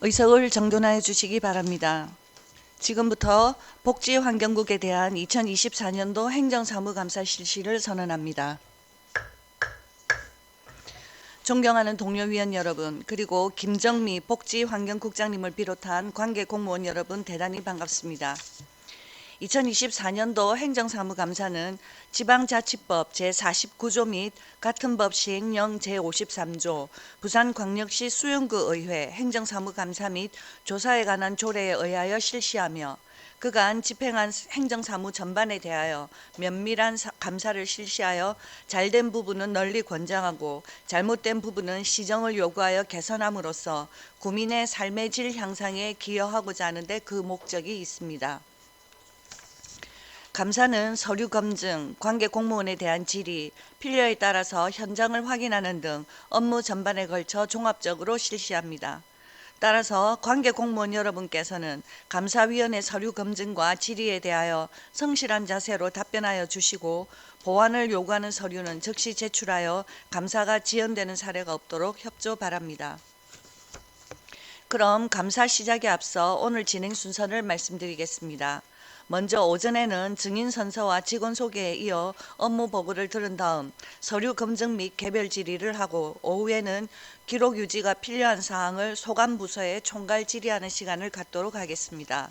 의석을 정돈하여 주시기 바랍니다. 지금부터 복지환경국에 대한 2024년도 행정사무감사 실시를 선언합니다. 존경하는 동료위원 여러분, 그리고 김정미 복지환경국장님을 비롯한 관계 공무원 여러분 대단히 반갑습니다. 2024년도 행정사무감사는 지방자치법 제49조 및 같은 법 시행령 제53조, 부산광역시 수영구 의회 행정사무감사 및 조사에 관한 조례에 의하여 실시하며 그간 집행한 행정사무 전반에 대하여 면밀한 감사를 실시하여 잘된 부분은 널리 권장하고 잘못된 부분은 시정을 요구하여 개선함으로써 국민의 삶의 질 향상에 기여하고자 하는데 그 목적이 있습니다. 감사는 서류 검증, 관계 공무원에 대한 질의, 필요에 따라서 현장을 확인하는 등 업무 전반에 걸쳐 종합적으로 실시합니다. 따라서 관계 공무원 여러분께서는 감사위원회 서류 검증과 질의에 대하여 성실한 자세로 답변하여 주시고 보완을 요구하는 서류는 즉시 제출하여 감사가 지연되는 사례가 없도록 협조 바랍니다. 그럼 감사 시작에 앞서 오늘 진행 순서를 말씀드리겠습니다. 먼저 오전에는 증인 선서와 직원 소개에 이어 업무 보고를 들은 다음 서류 검증 및 개별 질의를 하고 오후에는 기록 유지가 필요한 사항을 소관 부서에 총괄 질의하는 시간을 갖도록 하겠습니다.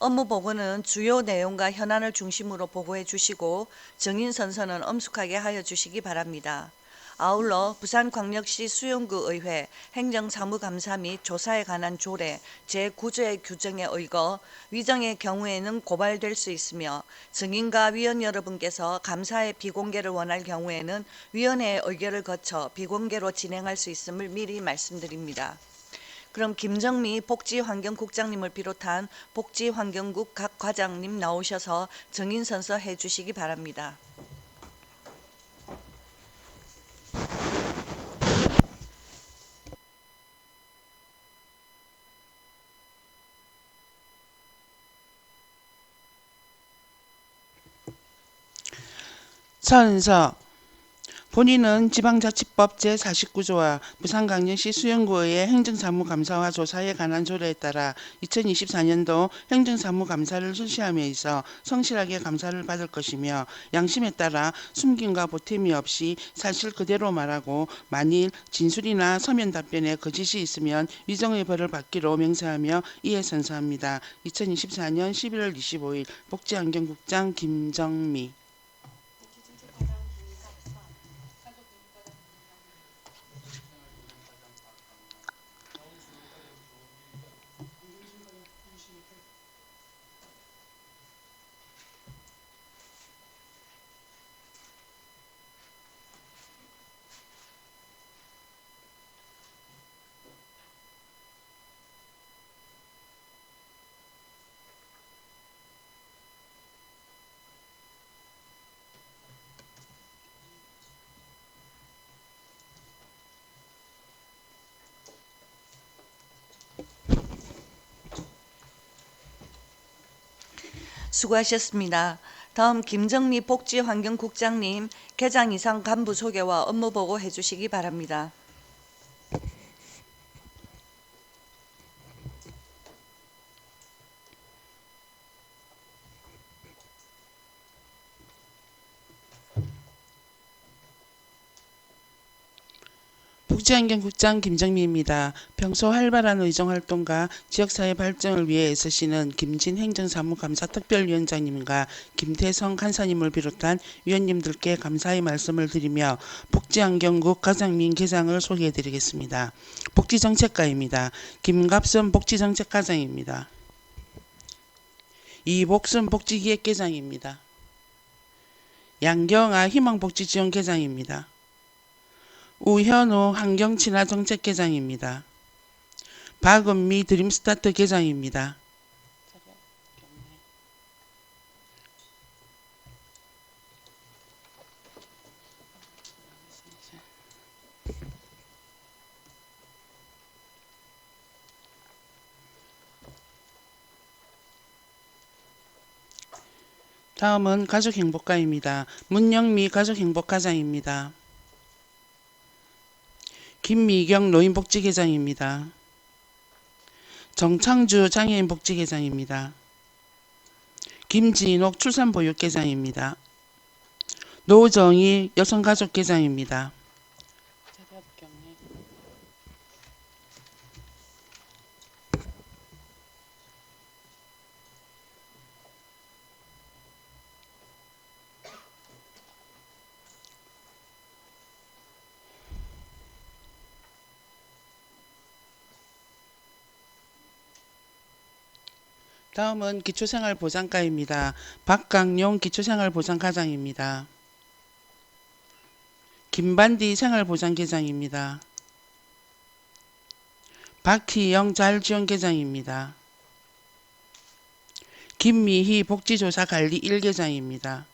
업무 보고는 주요 내용과 현안을 중심으로 보고해 주시고 증인 선서는 엄숙하게 하여 주시기 바랍니다. 아울러 부산광역시 수영구 의회 행정사무감사 및 조사에 관한 조례 제9조의 규정에 의거 위정의 경우에는 고발될 수 있으며 증인과 위원 여러분께서 감사의 비공개를 원할 경우에는 위원회의 의결을 거쳐 비공개로 진행할 수 있음을 미리 말씀드립니다. 그럼 김정미 복지환경국장님을 비롯한 복지환경국 각 과장님 나오셔서 증인 선서 해주시기 바랍니다. 선서 본인은 지방자치법 제49조와 부산광역시 수영구의 행정사무감사와 조사에 관한 조례에 따라 2024년도 행정사무감사를 실시함에 있어 성실하게 감사를 받을 것이며 양심에 따라 숨김과 보탬이 없이 사실 그대로 말하고 만일 진술이나 서면 답변에 거짓이 있으면 위정의 벌을 받기로 맹세하며 이에 선서합니다. 2024년 11월 25일 복지환경국장 김정미. 수고하셨습니다. 다음 김정미 복지환경국장님 개장 이상 간부 소개와 업무 보고 해주시기 바랍니다. 복지환경국장 김정미입니다. 평소 활발한 의정활동과 지역사회 발전을 위해 애쓰시는 김진 행정사무감사 특별위원장님과 김태성 간사님을 비롯한 위원님들께 감사의 말씀을 드리며 복지환경국 과장민 개장을 소개해드리겠습니다. 복지정책과입니다. 김갑선 복지정책과장입니다. 이복순 복지기획계장입니다. 양경아 희망복지지원계장입니다. 우현우 환경친화정책계장입니다. 박은미 드림스타트 계장입니다. 다음은 가족행복과입니다. 문영미 가족행복과장입니다. 김미경 노인복지계장입니다. 정창주 장애인 복지계장입니다. 김진옥 출산보육계장입니다. 노정희 여성가족계장입니다. 다음은 기초생활보장과입니다. 박강용 기초생활보장과장입니다. 김반디 생활보장계장입니다. 박희영 자율지원계장입니다. 김미희 복지조사관리 1계장입니다.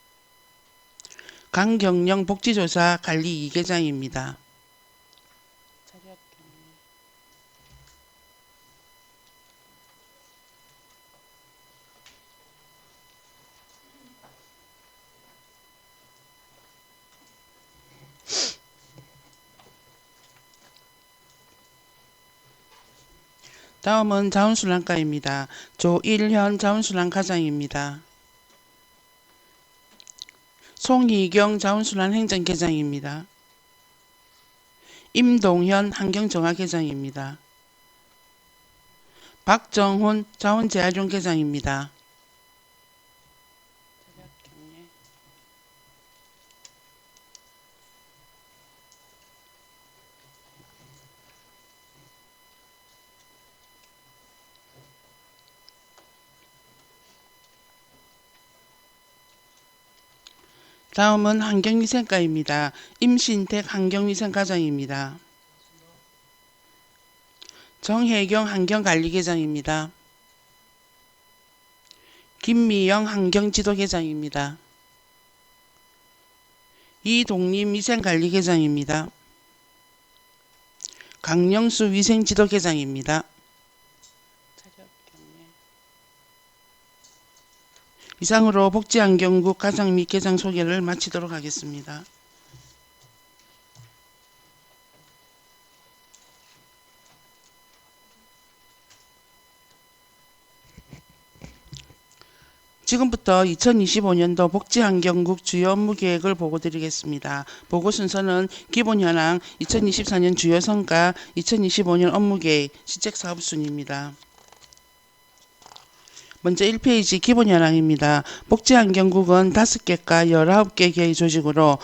강경영 복지조사관리 2계장입니다. 다음은 자원순환과입니다. 조일현 자원순환과장입니다. 송희경 자원순환행정계장입니다. 임동현 환경정화계장입니다. 박정훈 자원재활용계장입니다. 다음은 환경위생과입니다. 임신택 환경위생과장입니다. 정혜경 환경관리계장입니다. 김미영 환경지도계장입니다. 이동림 위생관리계장입니다. 강영수 위생지도계장입니다. 이상으로 복지환경국 과장 및 계장 소개를 마치도록 하겠습니다. 지금부터 2025년도 복지환경국 주요 업무 계획을 보고드리겠습니다. 보고 순서는 기본 현황, 2024년 주요 성과, 2025년 업무 계획, 시책 사업 순입니다. 먼저 1페이지 기본 현황입니다. 복지환경국은 5개과 19개 계의 조직으로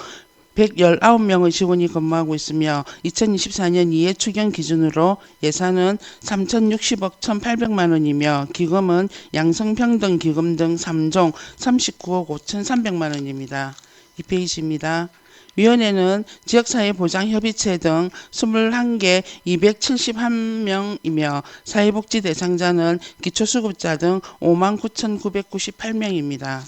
119명의 직원이 근무하고 있으며 2024년 2회 추경 기준으로 예산은 3,060억 1,800만 원이며 기금은 양성평등기금 등 3종 39억 5,300만 원입니다. 2페이지입니다. 위원회는 지역사회보장협의체 등 21개 271명이며 사회복지 대상자는 기초수급자 등 59,998명입니다.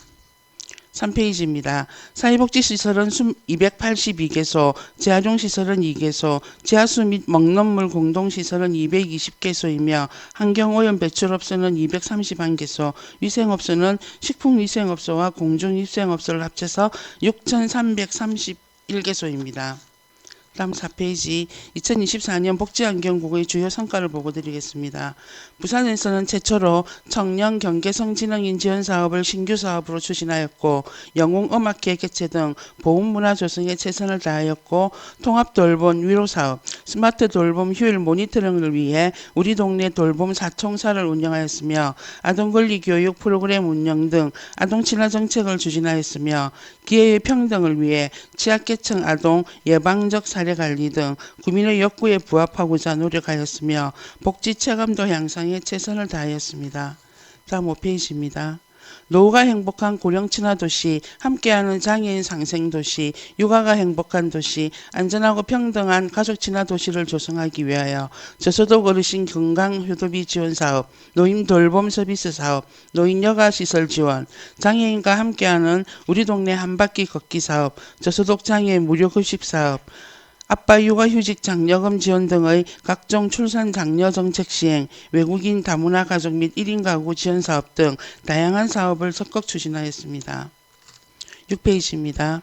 3페이지입니다. 사회복지시설은 282개소, 재활용시설은 2개소, 지하수 및 먹는물 공동시설은 220개소이며 환경오염 배출업소는 231개소, 위생업소는 식품위생업소와 공중위생업소를 합쳐서 6,331개소입니다. 다음 4페이지 2024년 복지환경국의 주요 성과를 보고드리겠습니다. 부산에서는 최초로 청년 경계성 지능인 지원 사업을 신규 사업으로 추진하였고 영웅음악회 개최 등 보훈문화 조성에 최선을 다하였고 통합 돌봄 위로 사업, 스마트 돌봄 휴일 모니터링을 위해 우리 동네 돌봄 사총사를 운영하였으며 아동권리 교육 프로그램 운영 등 아동 친화 정책을 추진하였으며 기회의 평등을 위해 취약계층 아동 예방적 사례 관리 등 국민의 욕구에 부합하고자 노력하였으며 복지 체감도 향상에 최선을 다하였습니다. 다음 5페이지입니다. 노후가 행복한 고령 친화 도시, 함께하는 장애인 상생 도시, 육아가 행복한 도시, 안전하고 평등한 가족 친화 도시를 조성하기 위하여 저소득 어르신 건강 효도비 지원 사업, 노인 돌봄 서비스 사업, 노인 여가 시설 지원, 장애인과 함께하는 우리 동네 한 바퀴 걷기 사업, 저소득 장애인 무료 급식 사업, 아빠 육아휴직 장려금 지원 등의 각종 출산 장려 정책 시행, 외국인 다문화 가족 및 1인 가구 지원 사업 등 다양한 사업을 적극 추진하였습니다. 6페이지입니다.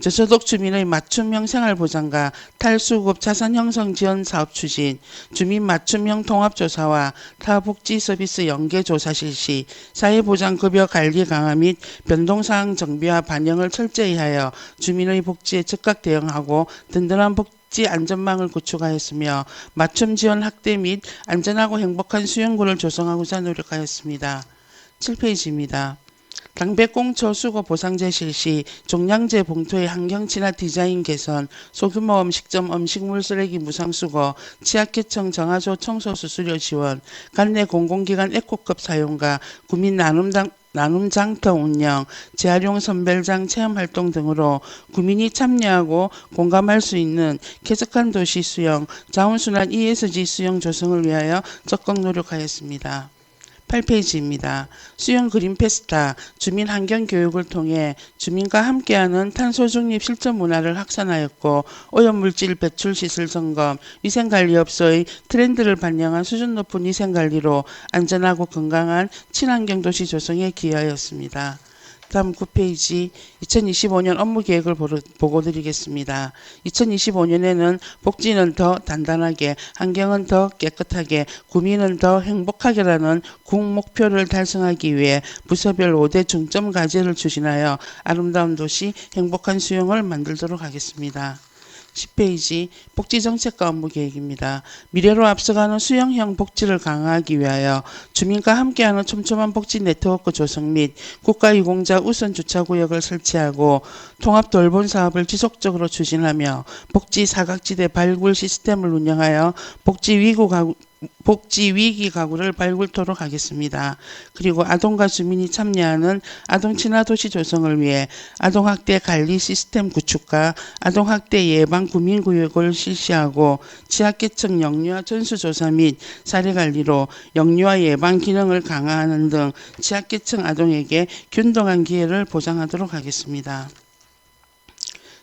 저소득 주민의 맞춤형 생활보장과 탈수급 자산 형성 지원 사업 추진, 주민 맞춤형 통합조사와 타복지 서비스 연계 조사 실시, 사회보장급여 관리 강화 및 변동사항 정비와 반영을 철저히 하여 주민의 복지에 즉각 대응하고 든든한 복지 안전망을 구축하였으며 맞춤 지원 확대 및 안전하고 행복한 수용구를 조성하고자 노력하였습니다. 7페이지입니다. 당백공처 수거 보상제 실시, 종량제 봉투의 환경친화 디자인 개선, 소규모 음식점 음식물 쓰레기 무상수거, 취약계층 정화조 청소 수수료 지원, 관내 공공기관 에코컵 사용과 구민 나눔 장터 운영, 재활용 선별장 체험활동 등으로 구민이 참여하고 공감할 수 있는 쾌적한 도시 수용, 자원순환 ESG 수용 조성을 위하여 적극 노력하였습니다. 8페이지입니다. 수영 그린 페스타, 주민 환경 교육을 통해 주민과 함께하는 탄소 중립 실천 문화를 확산하였고 오염물질 배출 시설 점검, 위생관리업소의 트렌드를 반영한 수준 높은 위생관리로 안전하고 건강한 친환경 도시 조성에 기여하였습니다. 다음 9페이지 2025년 업무 계획을 보고 드리겠습니다. 2025년에는 복지는 더 단단하게, 환경은 더 깨끗하게, 구민은 더 행복하게라는 국 목표를 달성하기 위해 부서별 5대 중점 과제를 추진하여 아름다운 도시, 행복한 수용을 만들도록 하겠습니다. 10페이지 복지정책과 업무계획입니다. 미래로 앞서가는 수용형 복지를 강화하기 위하여 주민과 함께하는 촘촘한 복지 네트워크 조성 및 국가유공자 우선 주차구역을 설치하고 통합 돌봄 사업을 지속적으로 추진하며 복지 사각지대 발굴 시스템을 운영하여 복지 위기 가구를 발굴토록 하겠습니다. 그리고 아동과 주민이 참여하는 아동친화 도시 조성을 위해 아동학대 관리 시스템 구축과 아동학대 예방 구민구역을 실시하고 취약계층 영유아 전수조사 및 사례관리로 영유아 예방 기능을 강화하는 등 취약계층 아동에게 균등한 기회를 보장하도록 하겠습니다.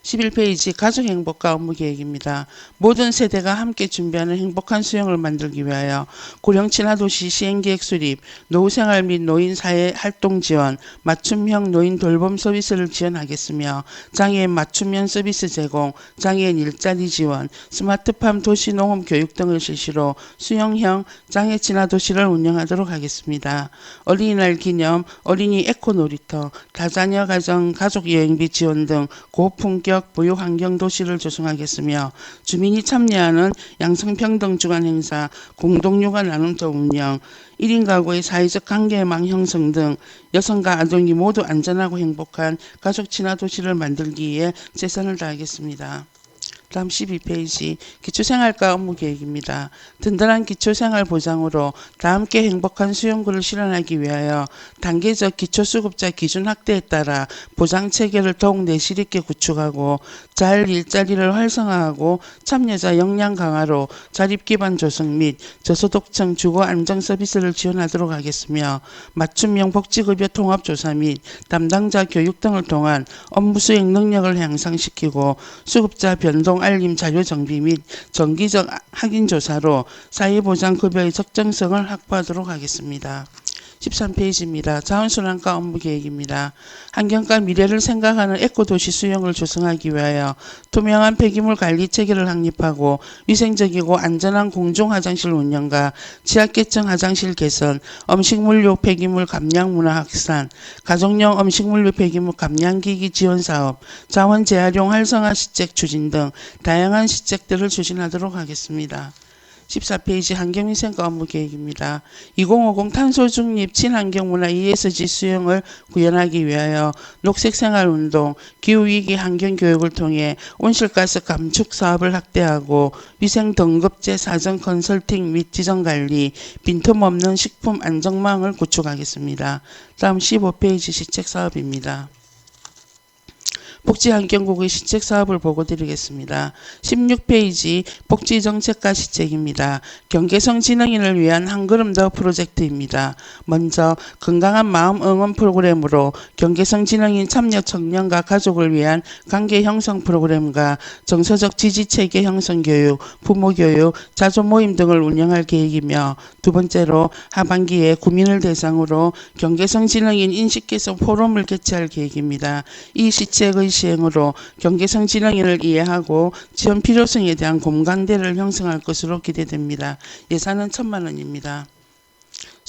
11페이지 가족행복과 업무계획입니다. 모든 세대가 함께 준비하는 행복한 수용을 만들기 위하여 고령친화도시 시행계획 수립, 노후생활 및 노인사회 활동 지원, 맞춤형 노인 돌봄 서비스를 지원하겠으며 장애인 맞춤형 서비스 제공, 장애인 일자리 지원, 스마트팜 도시농업 교육 등을 실시로 수용형 장애친화도시를 운영하도록 하겠습니다. 어린이날 기념 어린이 에코놀이터, 다자녀 가정 가족여행비 지원 등 고품격 보육환경도시를 조성하겠으며 주민이 참여하는 양성평등주간 행사, 공동육아 나눔터 운영, 1인 가구의 사회적 관계망 형성 등 여성과 아동이 모두 안전하고 행복한 가족 친화 도시를 만들기 위해 최선을 다하겠습니다. 다음 12페이지 기초생활과 업무계획입니다. 든든한 기초생활 보장으로 다함께 행복한 수용구를 실현하기 위하여 단계적 기초수급자 기준 확대에 따라 보장체계를 더욱 내실 있게 구축하고 잘 일자리를 활성화하고 참여자 역량 강화로 자립기반 조성 및 저소득층 주거 안정 서비스를 지원하도록 하겠으며 맞춤형 복지급여 통합조사 및 담당자 교육 등을 통한 업무 수행 능력을 향상시키고 수급자 변동 알림 자료 정비 및 정기적 확인 조사로 사회보장급여의 적정성을 확보하도록 하겠습니다. 13페이지입니다. 자원순환과 업무계획입니다. 환경과 미래를 생각하는 에코도시 수용을 조성하기 위하여 투명한 폐기물 관리 체계를 확립하고 위생적이고 안전한 공중화장실 운영과 취약계층 화장실 개선, 음식물류 폐기물 감량 문화 확산, 가정용 음식물류 폐기물 감량기기 지원 사업, 자원 재활용 활성화 시책 추진 등 다양한 시책들을 추진하도록 하겠습니다. 14페이지 환경위생과 업무계획입니다. 2050 탄소중립 친환경문화 ESG 수용을 구현하기 위하여 녹색생활운동, 기후위기 환경교육을 통해 온실가스 감축 사업을 확대하고 위생등급제 사전 컨설팅 및 지정관리, 빈틈없는 식품 안정망을 구축하겠습니다. 다음 15페이지 시책사업입니다. 복지환경국의 시책사업을 보고 드리겠습니다. 16페이지 복지정책과 시책입니다. 경계성 지능인을 위한 한 걸음 더 프로젝트입니다. 먼저 건강한 마음 응원 프로그램으로 경계성 지능인 참여 청년과 가족을 위한 관계 형성 프로그램과 정서적 지지체계 형성 교육, 부모 교육, 자조 모임 등을 운영할 계획이며 두 번째로 하반기에 구민을 대상으로 경계성 지능인 인식 개선 포럼을 개최할 계획입니다. 이 시책의 시행으로 경계성 진흥인을 이해하고 지원 필요성에 대한 공감대를 형성할 것으로 기대됩니다. 예산은 1,000만 원입니다.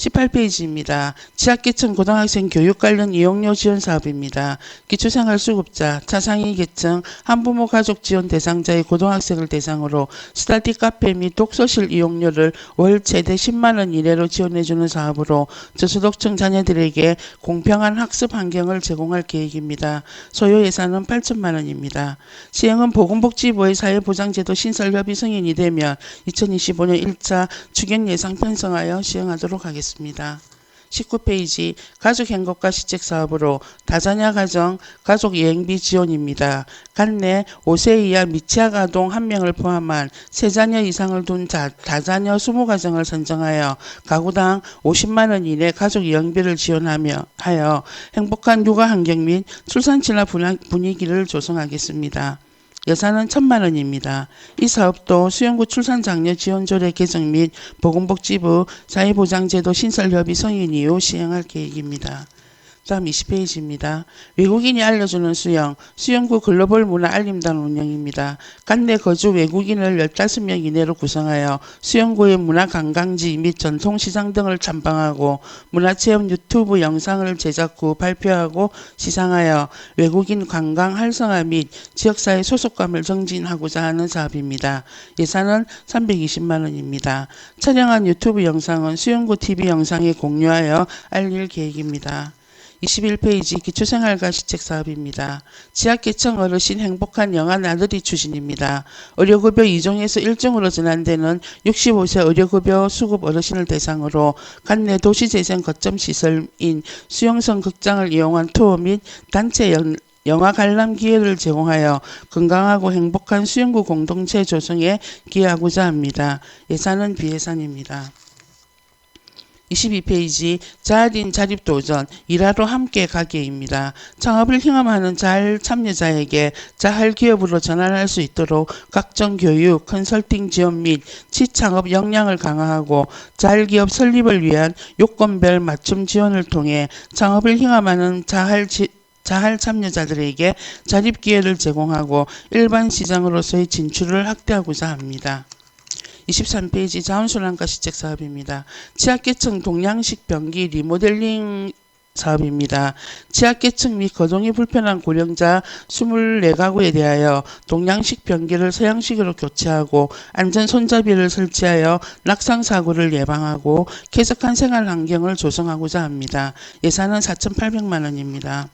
18페이지입니다. 취약계층 고등학생 교육 관련 이용료 지원 사업입니다. 기초생활수급자, 차상위 계층, 한부모 가족 지원 대상자의 고등학생을 대상으로 스터디 카페 및 독서실 이용료를 월 최대 10만 원 이내로 지원해주는 사업으로 저소득층 자녀들에게 공평한 학습 환경을 제공할 계획입니다. 소요 예산은 8천만 원입니다. 시행은 보건복지부의 사회보장제도 신설협의 승인이 되면 2025년 1차 추경 예산 편성하여 시행하도록 하겠습니다. 19페이지 가족행복과 시책사업으로 다자녀 가정 가족 여행비 지원입니다. 간내 5세 이하 미취학 아동 1명을 포함한 3자녀 이상을 둔 다자녀 20가정을 선정하여 가구당 50만 원 이내 가족 여행비를 지원하여 행복한 육아 환경 및 출산 진화 분위기를 조성하겠습니다. 예산은 1,000만 원입니다. 이 사업도 수영구 출산장려 지원조례 개정 및 보건복지부 사회보장제도 신설협의 승인 이후 시행할 계획입니다. 다음 20페이지입니다. 외국인이 알려주는 수영구 글로벌 문화 알림단 운영입니다. 간내 거주 외국인을 15명 이내로 구성하여 수영구의 문화 관광지 및 전통시장 등을 탐방하고 문화체험 유튜브 영상을 제작 후 발표하고 시상하여 외국인 관광 활성화 및 지역사회 소속감을 증진하고자 하는 사업입니다. 예산은 320만 원입니다. 촬영한 유튜브 영상은 수영구 TV 영상에 공유하여 알릴 계획입니다. 21페이지 기초생활과 시책사업입니다. 취약계층 어르신 행복한 영아 나들이 추진입니다. 의료급여 2종에서 1종으로 전환되는 65세 의료급여 수급 어르신을 대상으로 간내 도시재생 거점시설인 수용성 극장을 이용한 투어 및 단체 영화 관람 기회를 제공하여 건강하고 행복한 수영구 공동체 조성에 기여하고자 합니다. 예산은 비예산입니다. 22페이지 자활인 자립도전 일하러 함께 가게입니다. 창업을 희망하는 자활 참여자에게 자활 기업으로 전환할 수 있도록 각종 교육, 컨설팅 지원 및 취창업 역량을 강화하고 자활 기업 설립을 위한 요건별 맞춤 지원을 통해 창업을 희망하는 자활 참여자들에게 자립 기회를 제공하고 일반 시장으로서의 진출을 확대하고자 합니다. 23페이지 자원순환과 시책사업입니다. 취약계층 동양식 변기 리모델링 사업입니다. 취약계층 및 거동이 불편한 고령자 24가구에 대하여 동양식 변기를 서양식으로 교체하고 안전 손잡이를 설치하여 낙상 사고를 예방하고 쾌적한 생활 환경을 조성하고자 합니다. 예산은 4,800만 원입니다.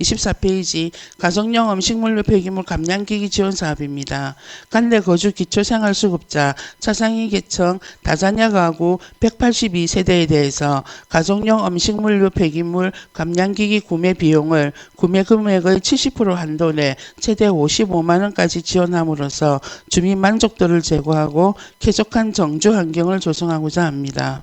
24페이지 가정용 음식물류 폐기물 감량기기 지원 사업입니다. 간내 거주 기초생활수급자 차상위 계층 다자녀 가구 182세대에 대해서 가정용 음식물류 폐기물 감량기기 구매 비용을 구매 금액의 70% 한도 내 최대 55만 원까지 지원함으로써 주민 만족도를 제고하고 쾌적한 정주 환경을 조성하고자 합니다.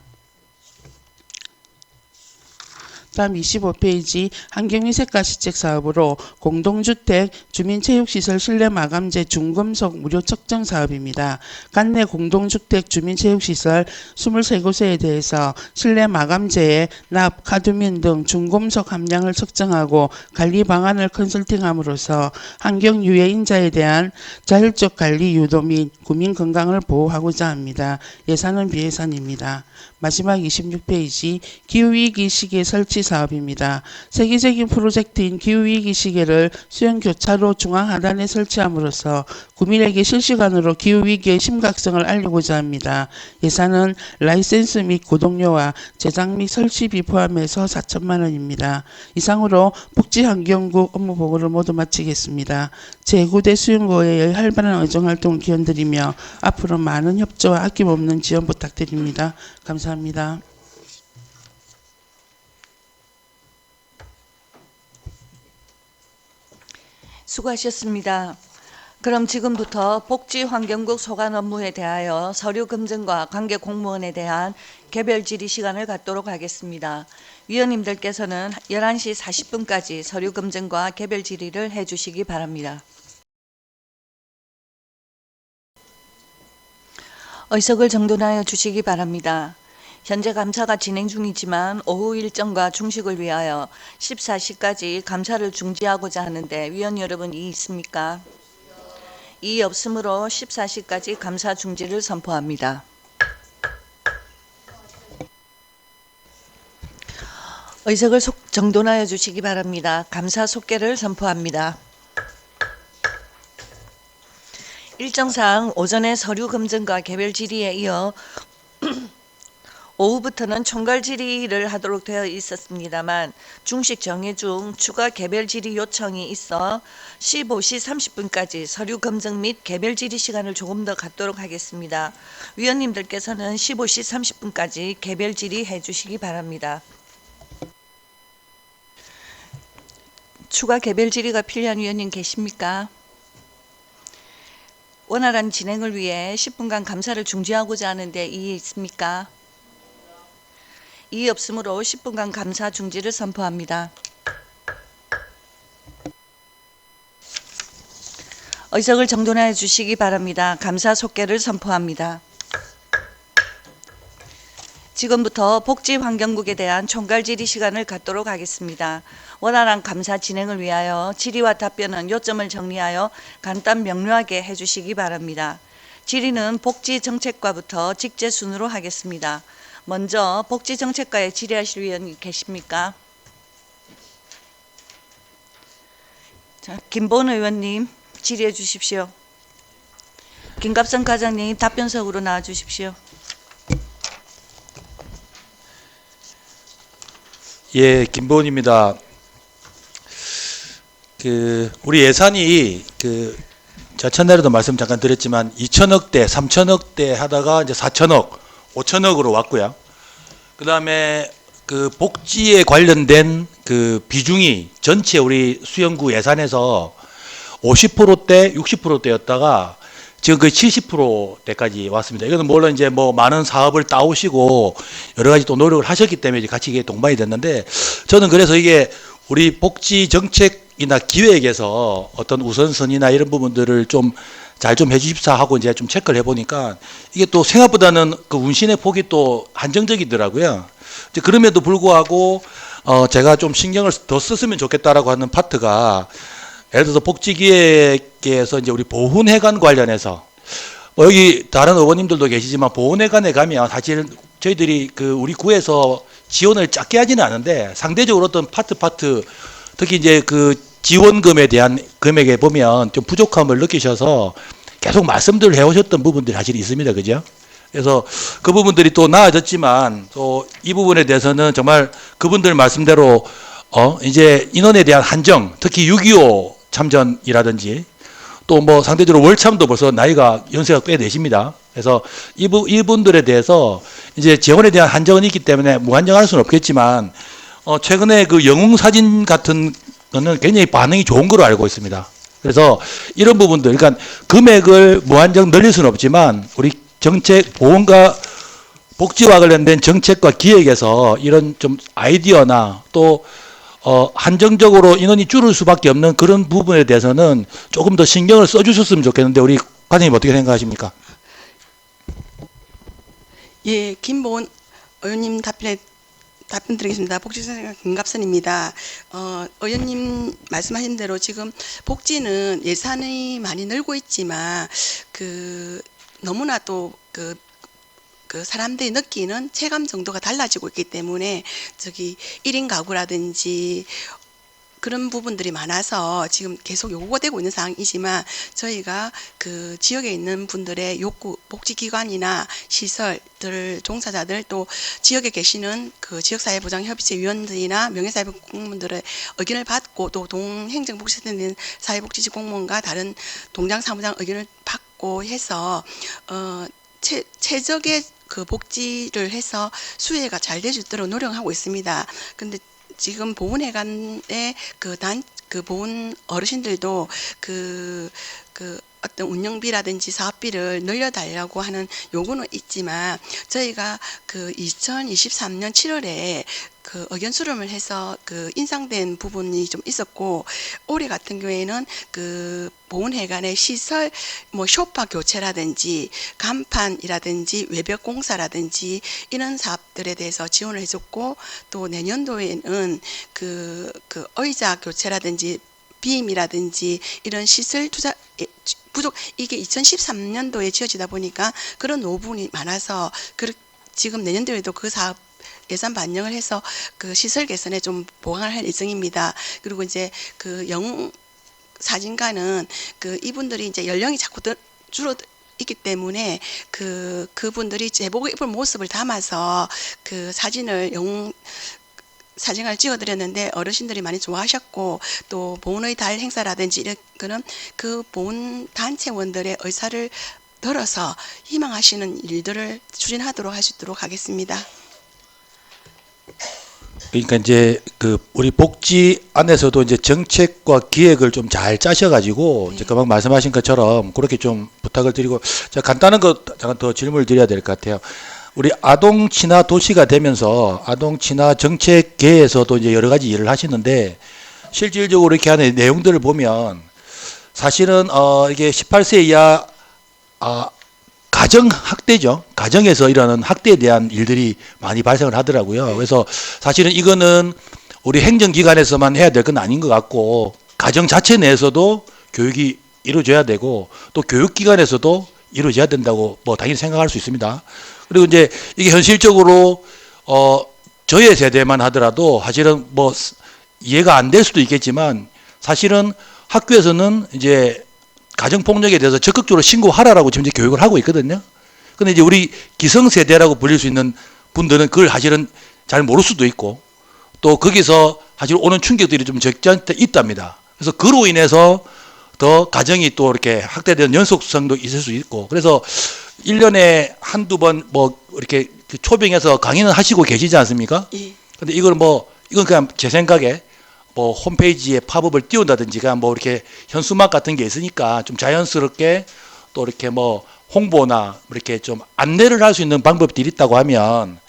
다음 25페이지 환경위생과 시책사업으로 공동주택, 주민체육시설 실내 마감재 중금속 무료 측정 사업입니다. 간내 공동주택, 주민체육시설 23곳에 대해서 실내 마감재의 납, 카드뮴 등 중금속 함량을 측정하고 관리 방안을 컨설팅함으로써 환경유해인자에 대한 자율적 관리 유도 및 구민 건강을 보호하고자 합니다. 예산은 비예산입니다. 마지막 26페이지 기후위기 시계 설치 사업입니다. 세계적인 프로젝트인 기후위기 시계를 수영교차로 중앙하단에 설치함으로써 구민에게 실시간으로 기후위기의 심각성을 알리고자 합니다. 예산은 라이센스 및 구독료와 제작 및 설치비 포함해서 4천만 원입니다. 이상으로 복지환경국 업무보고를 모두 마치겠습니다. 제9대 수영구의 활발한 의정활동을 기원드리며 앞으로 많은 협조와 아낌없는 지원 부탁드립니다. 감사합니다. 수고하셨습니다. 그럼 지금부터 복지환경국 소관 업무에 대하여 서류 검증과 관계 공무원에 대한 개별 질의 시간을 갖도록 하겠습니다. 위원님들께서는 11시 40분까지 서류 검증과 개별 질의를 해주시기 바랍니다. 의석을 정돈하여 주시기 바랍니다. 현재 감사가 진행 중이지만 오후 일정과 중식을 위하여 14시까지 감사를 중지하고자 하는데 위원 여러분 이의 있습니까? 이의 없으므로 14시까지 감사 중지를 선포합니다. 의석을 정돈하여 주시기 바랍니다. 감사 속개를 선포합니다. 일정상 오전에 서류 검증과 개별 질의에 이어 오후부터는 총괄 질의를 하도록 되어 있었습니다만 중식 정회 중 추가 개별 질의 요청이 있어 15시 30분까지 서류 검증 및 개별 질의 시간을 조금 더 갖도록 하겠습니다. 위원님들께서는 15시 30분까지 개별 질의해 주시기 바랍니다. 추가 개별 질의가 필요한 위원님 계십니까? 원활한 진행을 위해 10분간 감사를 중지하고자 하는데 이의 있습니까? 이의 없으므로 10분간 감사 중지를 선포합니다. 의석을 정돈해 주시기 바랍니다. 감사 속개를 선포합니다. 지금부터 복지환경국에 대한 총괄 질의 시간을 갖도록 하겠습니다. 원활한 감사 진행을 위하여 질의와 답변은 요점을 정리하여 간단 명료하게 해주시기 바랍니다. 질의는 복지정책과부터 직제 순으로 하겠습니다. 먼저 복지정책과에 질의하실 위원님 계십니까? 자, 김보은 의원님 질의해 주십시오. 김갑선 과장님 답변석으로 나와 주십시오. 예, 김보은입니다. 우리 예산이 저 첫날에도 말씀 잠깐 드렸지만 2천억대, 3천억대 하다가 이제 4천억, 5천억으로 왔고요. 그다음에 복지에 관련된 비중이 전체 우리 수영구 예산에서 50%대, 60%대였다가 지금 거의 70%대까지 왔습니다. 이거는 물론 이제 뭐 많은 사업을 따오시고 여러 가지 또 노력을 하셨기 때문에 같이 이게 동반이 됐는데, 저는 그래서 이게 우리 복지 정책이나 기획에서 어떤 우선순위나 이런 부분들을 좀 잘 좀 해주십사 하고 이제 좀 체크를 해보니까 이게 또 생각보다는 그 운신의 폭이 또 한정적이더라고요. 이제 그럼에도 불구하고 제가 좀 신경을 더 썼으면 좋겠다라고 하는 파트가, 예를 들어서 복지기획에서 이제 우리 보훈회관 관련해서 여기 다른 의원님들도 계시지만 보훈회관에 가면 사실 저희들이 우리 구에서 지원을 작게 하지는 않은데 상대적으로 어떤 파트 특히 이제 지원금에 대한 금액에 보면 좀 부족함을 느끼셔서 계속 말씀들을 해오셨던 부분들이 사실 있습니다. 그죠? 그래서 그 부분들이 또 나아졌지만 또 이 부분에 대해서는 정말 그분들 말씀대로 이제 인원에 대한 한정, 특히 6.25 참전이라든지 또 뭐 상대적으로 월참도 벌써 나이가 연세가 꽤 되십니다. 그래서 이분들에 대해서 이제 재원에 대한 한정은 있기 때문에 무한정할 수는 없겠지만 최근에 영웅 사진 같은 거는 굉장히 반응이 좋은 걸로 알고 있습니다. 그래서 이런 부분들, 그러니까 금액을 무한정 늘릴 수는 없지만 우리 정책 보건과 복지와 관련된 정책과 기획에서 이런 좀 아이디어나 또 한정적으로 인원이 줄을 수밖에 없는 그런 부분에 대해서는 조금 더 신경을 써주셨으면 좋겠는데 우리 과장님 어떻게 생각하십니까? 예, 김보은 의원님 답변 드리겠습니다. 복지선생님 김갑선입니다. 의원님 말씀하신 대로 지금 복지는 예산이 많이 늘고 있지만 너무나 또 사람들이 느끼는 체감 정도가 달라지고 있기 때문에 1인 가구라든지 그런 부분들이 많아서 지금 계속 요구가 되고 있는 상황이지만 저희가 지역에 있는 분들의 욕구, 복지기관이나 시설들, 종사자들 또 지역에 계시는 지역사회보장협의체 위원들이나 명예사회공무원들의 의견을 받고 또 동행정복지센터에 있는 사회복지직 공무원과 다른 동장 사무장 의견을 받고 해서 최적의 복지를 해서 수혜가 잘 될 수 있도록 노력하고 있습니다. 근데 지금 보훈회관의 보훈 어르신들도 어떤 운영비라든지 사업비를 늘려달라고 하는 요구는 있지만 저희가 2023년 7월에 그 의견 수렴을 해서 그 인상된 부분이 좀 있었고, 올해 같은 경우에는 그 보훈회관의 시설 뭐 쇼파 교체라든지 간판이라든지 외벽 공사라든지 이런 사업들에 대해서 지원을 해줬고, 또 내년도에는 그 의자 교체라든지 비임이라든지 이런 시설 투자 부족, 이게 2013년도에 지어지다 보니까 그런 노부분이 많아서 지금 내년도에도 그 사업 예산 반영을 해서 그 시설 개선에 좀 보강을 할 예정입니다. 그리고 이제 그 영웅 사진가는 그 이분들이 이제 연령이 자꾸 줄어 있기 때문에 그분들이 제복 입을 모습을 담아서 그 사진을 찍어드렸는데 어르신들이 많이 좋아하셨고, 또 보훈의 달 행사라든지 이런 거는 그 보훈 단체원들의 의사를 들어서 희망하시는 일들을 추진하도록 할 수 있도록 하겠습니다. 그러니까 이제 그 우리 복지 안에서도 이제 정책과 기획을 좀 잘 짜셔가지고 이제 금방 말씀하신 것처럼 그렇게 좀 부탁을 드리고, 제가 간단한 거 잠깐 더 질문을 드려야 될 것 같아요. 우리 아동 친화 도시가 되면서 아동 친화 정책계에서도 이제 여러 가지 일을 하시는데, 실질적으로 이렇게 하는 내용들을 보면 사실은 이게 18세 이하 가정 학대죠. 가정에서 일어나는 학대에 대한 일들이 많이 발생을 하더라고요. 그래서 사실은 이거는 우리 행정기관에서만 해야 될 건 아닌 것 같고, 가정 자체 내에서도 교육이 이루어져야 되고, 또 교육기관에서도 이루어져야 된다고 뭐 당연히 생각할 수 있습니다. 그리고 이제 이게 현실적으로 저의 세대만 하더라도 사실은 뭐 이해가 안 될 수도 있겠지만, 사실은 학교에서는 이제 가정폭력에 대해서 적극적으로 신고하라라고 지금 이제 교육을 하고 있거든요. 근데 이제 우리 기성세대라고 불릴 수 있는 분들은 그걸 사실은 잘 모를 수도 있고, 또 거기서 사실 오는 충격들이 좀 적지 않게 있답니다. 그래서 그로 인해서 더 가정이 또 이렇게 학대되는 연속성도 있을 수 있고, 그래서 1년에 한두 번 뭐 이렇게 초빙해서 강의는 하시고 계시지 않습니까? 예. 근데 이건 그냥 제 생각에 뭐 홈페이지에 팝업을 띄운다든지가 뭐 이렇게 현수막 같은 게 있으니까 좀 자연스럽게 또 이렇게 뭐 홍보나 이렇게 좀 안내를 할 수 있는 방법들이 있다고 하면,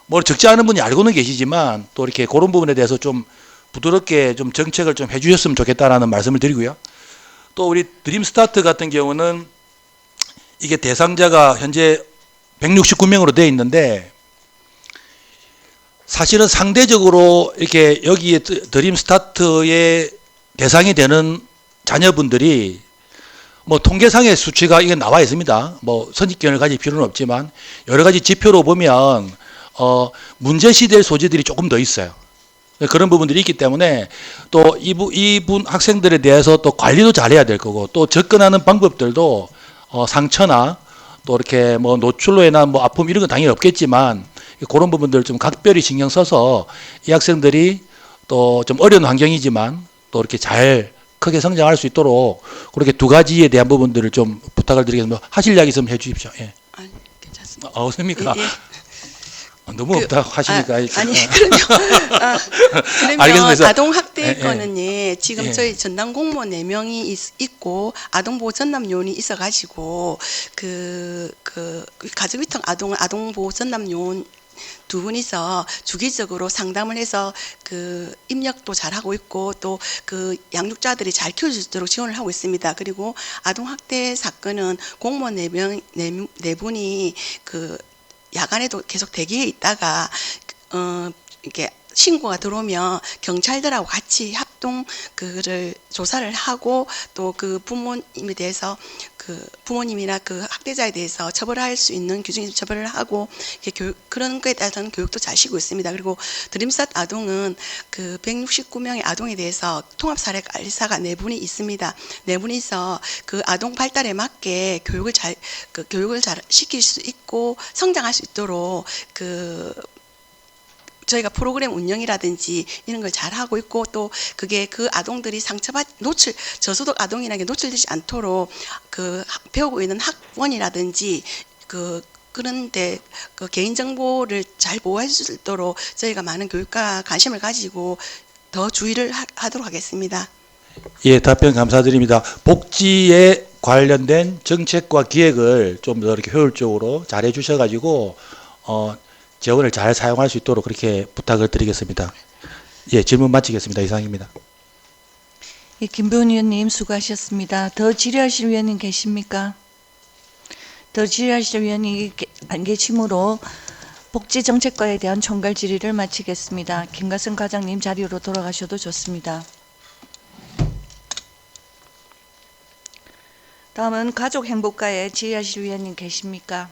뭐 적지 않은 분이 알고는 계시지만 또 이렇게 그런 부분에 대해서 좀 부드럽게 좀 정책을 좀 해주셨으면 좋겠다라는 말씀을 드리고요. 또 우리 드림스타트 같은 경우는 이게 대상자가 현재 169명으로 되어 있는데, 사실은 상대적으로 이렇게 여기에 드림스타트의 대상이 되는 자녀분들이 뭐 통계상의 수치가 이게 나와 있습니다. 뭐 선입견을 가질 필요는 없지만 여러 가지 지표로 보면 문제시될 소지들이 조금 더 있어요. 그런 부분들이 있기 때문에 또 이분 학생들에 대해서 또 관리도 잘해야 될 거고, 또 접근하는 방법들도 상처나 또 이렇게 뭐 노출로 인한 뭐 아픔 이런 건 당연히 없겠지만, 그런 부분들을 좀 각별히 신경 써서 이 학생들이 또 좀 어려운 환경이지만 또 이렇게 잘 크게 성장할 수 있도록 그렇게 두 가지에 대한 부분들을 좀 부탁을 드리겠습니다. 하실 이야기 좀 해주십시오. 예. 아니, 괜찮습니다. 없습니까? 예, 예. 너무 없다 하시니까. 아니 그러면 알겠습니다. 아동 학대 예, 건은 지금 예. 저희 전담 공무원 4명이 있고 아동보호 전담 요원이 있어가지고 그 가정위탁 아동보호 전담 요원 2분이서 주기적으로 상담을 해서 그 입력도 잘 하고 있고, 또 그 양육자들이 잘 키워줄 수 있도록 지원을 하고 있습니다. 그리고 아동 학대 사건은 공무원 4분이 그 야간에도 계속 대기해 있다가 이렇게 신고가 들어오면 경찰들하고 같이 협동 그를 조사를 하고, 또 그 부모님에 대해서 그 부모님이나 그 학대자에 대해서 처벌할 수 있는 규정이 처벌을 하고, 그런 거에 따른 교육도 잘 시고 있습니다. 그리고 드림스타트 아동은 그 169명의 아동에 대해서 통합사례관리사가 4분이 있습니다. 4분이서 그 아동 발달에 맞게 교육을 잘 시킬 수 있고 성장할 수 있도록 저희가 프로그램 운영이라든지 이런 걸 잘 하고 있고, 또 그게 그 아동들이 저소득 아동이라는 게 노출되지 않도록 배우고 있는 학원이라든지 그런데 그 개인정보를 잘 보호할 수 있도록 저희가 많은 교육과 관심을 가지고 더 주의를 하도록 하겠습니다. 예, 답변 감사드립니다. 복지에 관련된 정책과 기획을 좀 더 이렇게 효율적으로 잘 해주셔가지고 재원을 잘 사용할 수 있도록 그렇게 부탁을 드리겠습니다. 예, 질문 마치겠습니다. 이상입니다. 예, 김부은 의원님 수고하셨습니다. 더 질의하실 위원님 계십니까? 더 질의하실 위원이 안 계시므로 복지정책과에 대한 총괄 질의를 마치겠습니다. 김가성 과장님 자리로 돌아가셔도 좋습니다. 다음은 가족행복과에 질의하실 위원님 계십니까?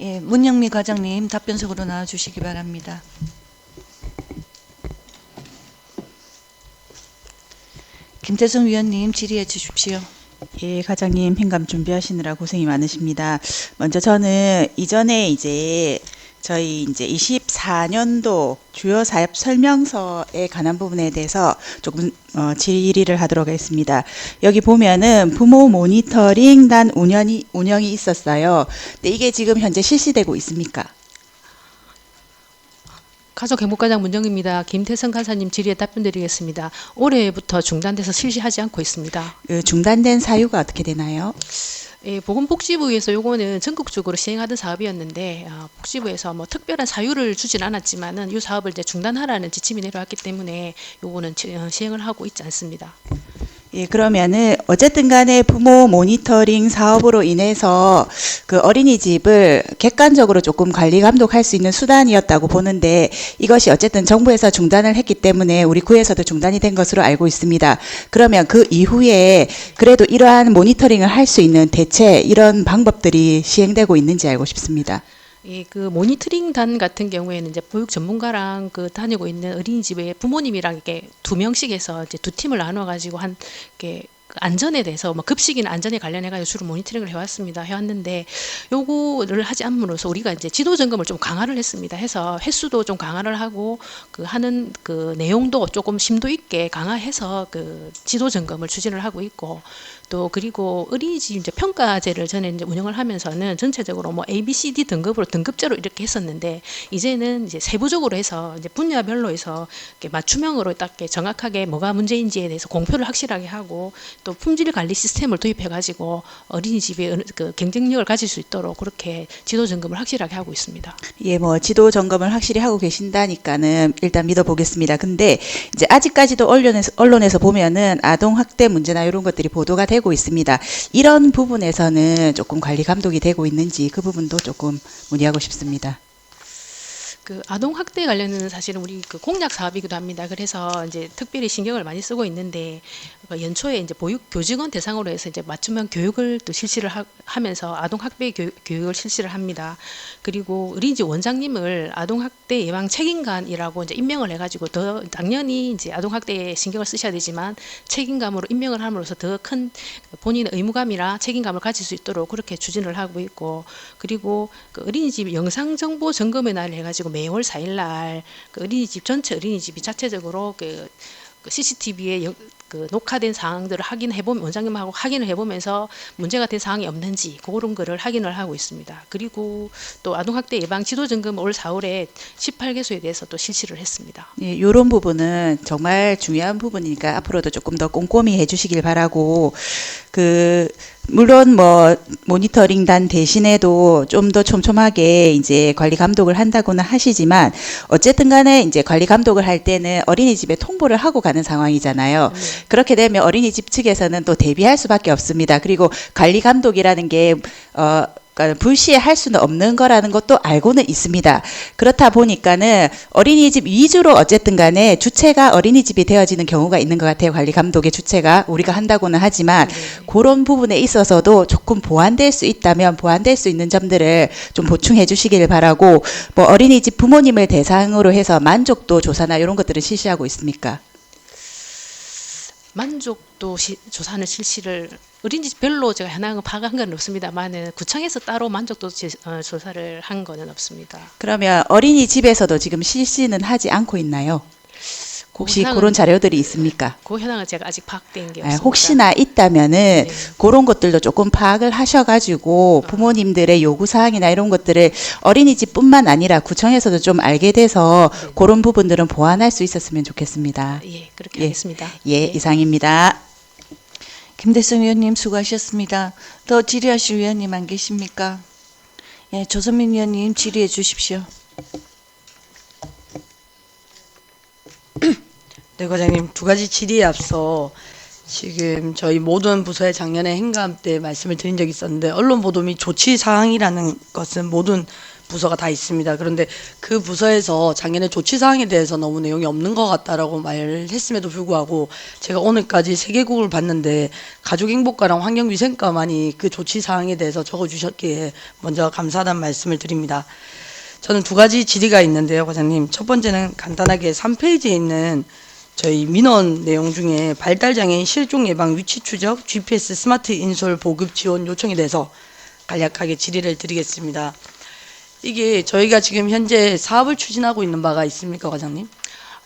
예, 문영미 과장님 답변석으로 나와주시기 바랍니다. 김태성 위원님 질의해 주십시오. 예, 과장님 행감 준비하시느라 고생이 많으십니다. 먼저 저는 이전에 이제 저희 이제 24년도 주요 사업 설명서에 관한 부분에 대해서 조금 질의를 하도록 하겠습니다. 여기 보면은 부모 모니터링단 운영이 있었어요. 근데 이게 지금 현재 실시되고 있습니까? 가족행복과장 문정입니다. 김태성 간사님 질의에 답변드리겠습니다. 올해부터 중단돼서 실시하지 않고 있습니다. 그 중단된 사유가 어떻게 되나요? 예, 보건복지부에서 요거는 전국적으로 시행하던 사업이었는데 복지부에서 뭐 특별한 사유를 주진 않았지만은 이 사업을 이제 중단하라는 지침이 내려왔기 때문에 요거는 시행을 하고 있지 않습니다. 예, 그러면은 어쨌든 간에 부모 모니터링 사업으로 인해서 그 어린이집을 객관적으로 조금 관리 감독할 수 있는 수단이었다고 보는데 이것이 어쨌든 정부에서 중단을 했기 때문에 우리 구에서도 중단이 된 것으로 알고 있습니다. 그러면 그 이후에 그래도 이러한 모니터링을 할 수 있는 대체 이런 방법들이 시행되고 있는지 알고 싶습니다. 예, 그 모니터링 단 같은 경우에는 이제 보육 전문가랑 그 다니고 있는 어린이집에 부모님이랑 이렇게 2명씩 해서 이제 2팀을 나눠 가지고 한 이렇게 안전에 대해서 뭐 급식이나 안전에 관련해 가지고 주로 모니터링을 해왔는데 요거를 하지 않음으로써 우리가 이제 지도 점검을 좀 강화를 했습니다. 해서 횟수도 좀 강화를 하고 그 하는 그 내용도 조금 심도 있게 강화해서 그 지도 점검을 추진을 하고 있고 또 그리고 어린이집 이제 평가제를 전에 이제 운영을 하면서는 전체적으로 뭐 A, B, C, D 등급으로 등급제로 이렇게 했었는데 이제는 이제 세부적으로 해서 이제 분야별로 해서 이렇게 맞춤형으로 딱 이렇게 정확하게 뭐가 문제인지에 대해서 공표를 확실하게 하고 또 품질 관리 시스템을 도입해 가지고 어린이집이 그 경쟁력을 가질 수 있도록 그렇게 지도 점검을 확실하게 하고 있습니다. 예, 뭐 지도 점검을 확실히 하고 계신다니까는 일단 믿어보겠습니다. 근데 이제 아직까지도 언론에서 보면은 아동 학대 문제나 이런 것들이 보도가 되고 있습니다. 이런 부분에서는 조금 관리 감독이 되고 있는지 그 부분도 조금 문의하고 싶습니다. 그 아동 학대 관련은 사실은 우리 그 공약 사업이기도 합니다. 그래서 이제 특별히 신경을 많이 쓰고 있는데 연초에 이제 보육 교직원 대상으로 해서 이제 맞춤형 교육을 또 실시를 하면서 아동 학대 교육을 실시를 합니다. 그리고 어린이집 원장님을 아동 학대 예방 책임관이라고 이제 임명을 해가지고 더 당연히 이제 아동 학대에 신경을 쓰셔야 되지만 책임감으로 임명을 함으로써 더 큰 본인의 의무감이나 책임감을 가질 수 있도록 그렇게 추진을 하고 있고 그리고 그 어린이집 영상 정보 점검의 날을 해가지고 매월 4일날 그 어린이집 전체 어린이집이 자체적으로 그 CCTV에 그 녹화된 사항들을 확인해보면 원장님하고 확인을 해보면서 문제가 된 사항이 없는지 그런 거를 확인을 하고 있습니다. 그리고 또 아동학대 예방 지도 점검 올 4월에 18개소에 대해서 또 실시를 했습니다. 예, 이런 부분은 정말 중요한 부분이니까 앞으로도 조금 더 꼼꼼히 해주시길 바라고 물론 뭐 모니터링단 대신에도 좀 더 촘촘하게 이제 관리 감독을 한다고는 하시지만 어쨌든 간에 이제 관리 감독을 할 때는 어린이집에 통보를 하고 가는 상황이잖아요. 그렇게 되면 어린이집 측에서는 또 대비할 수밖에 없습니다. 그리고 관리 감독이라는 게 그러니까 불시할 수는 없는 거라는 것도 알고는 있습니다. 그렇다 보니까는 어린이집 위주로 어쨌든 간에 주체가 어린이집이 되어지는 경우가 있는 것 같아요. 관리 감독의 주체가 우리가 한다고는 하지만 그런 부분에 있어서도 조금 보완될 수 있다면 보완될 수 있는 점들을 좀 보충해 주시길 바라고 뭐 어린이집 부모님을 대상으로 해서 만족도 조사나 이런 것들을 실시하고 있습니까? 만족도 조사는 실시를 어린이집별로 제가 현황을 파악한 건 없습니다만은 구청에서 따로 만족도 조사를 한 거는 없습니다. 그러면 어린이집에서도 지금 실시는 하지 않고 있나요? 혹시 그런 자료들이 있습니까? 그 현황은 제가 아직 파악된 게 없습니다. 혹시나 있다면은 그런 것들도 조금 파악을 하셔가지고 부모님들의 요구사항이나 이런 것들을 어린이집뿐만 아니라 구청에서도 좀 알게 돼서 그런 부분들은 보완할 수 있었으면 좋겠습니다. 예, 그렇게 하겠습니다. 예, 이상입니다. 김대성 위원님 수고하셨습니다. 더 질의하실 위원님 안 계십니까? 예, 조선민 의원님 질의해 주십시오. 네, 과장님, 두 가지 질의에 앞서 지금 저희 모든 부서의 작년에 행감 때 말씀을 드린 적이 있었는데, 언론 보도 및 조치 사항이라는 것은 모든 부서가 다 있습니다. 그런데 그 부서에서 작년에 조치 사항에 대해서 너무 내용이 없는 것 같다라고 말을 했음에도 불구하고 제가 오늘까지 3개국을 봤는데 가족행복과랑 환경위생과만이 그 조치 사항에 대해서 적어주셨기에 먼저 감사하다는 말씀을 드립니다. 저는 두 가지 질의가 있는데요, 과장님. 첫 번째는 간단하게 3페이지에 있는 저희 민원 내용 중에 발달장애인 실종 예방 위치 추적 GPS 스마트 인솔 보급 지원 요청에 대해서 간략하게 질의를 드리겠습니다. 이게 저희가 지금 현재 사업을 추진하고 있는 바가 있습니까, 과장님?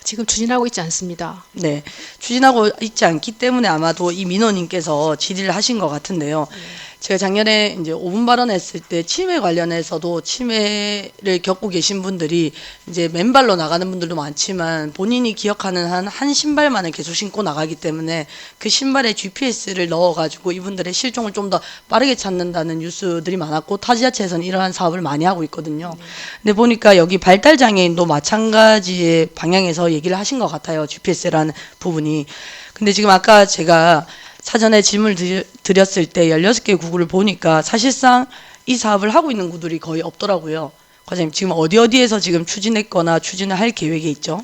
지금 추진하고 있지 않습니다. 네, 추진하고 있지 않기 때문에 아마도 이 민원인께서 질의를 하신 것 같은데요. 제가 작년에 이제 5분 발언했을 때 치매 관련해서도 치매를 겪고 계신 분들이 이제 맨발로 나가는 분들도 많지만 본인이 기억하는 한 신발만을 계속 신고 나가기 때문에 그 신발에 GPS를 넣어가지고 이분들의 실종을 좀 더 빠르게 찾는다는 뉴스들이 많았고 타 지자체에서는 이러한 사업을 많이 하고 있거든요. 근데 보니까 여기 발달장애인도 마찬가지의 방향에서 얘기를 하신 것 같아요. GPS라는 부분이. 근데 지금 아까 제가 사전에 질문을 드렸을 때 16개 구구를 보니까 사실상 이 사업을 하고 있는 구들이 거의 없더라고요. 과장님, 지금 어디에서 지금 추진했거나 추진을 할 계획이 있죠?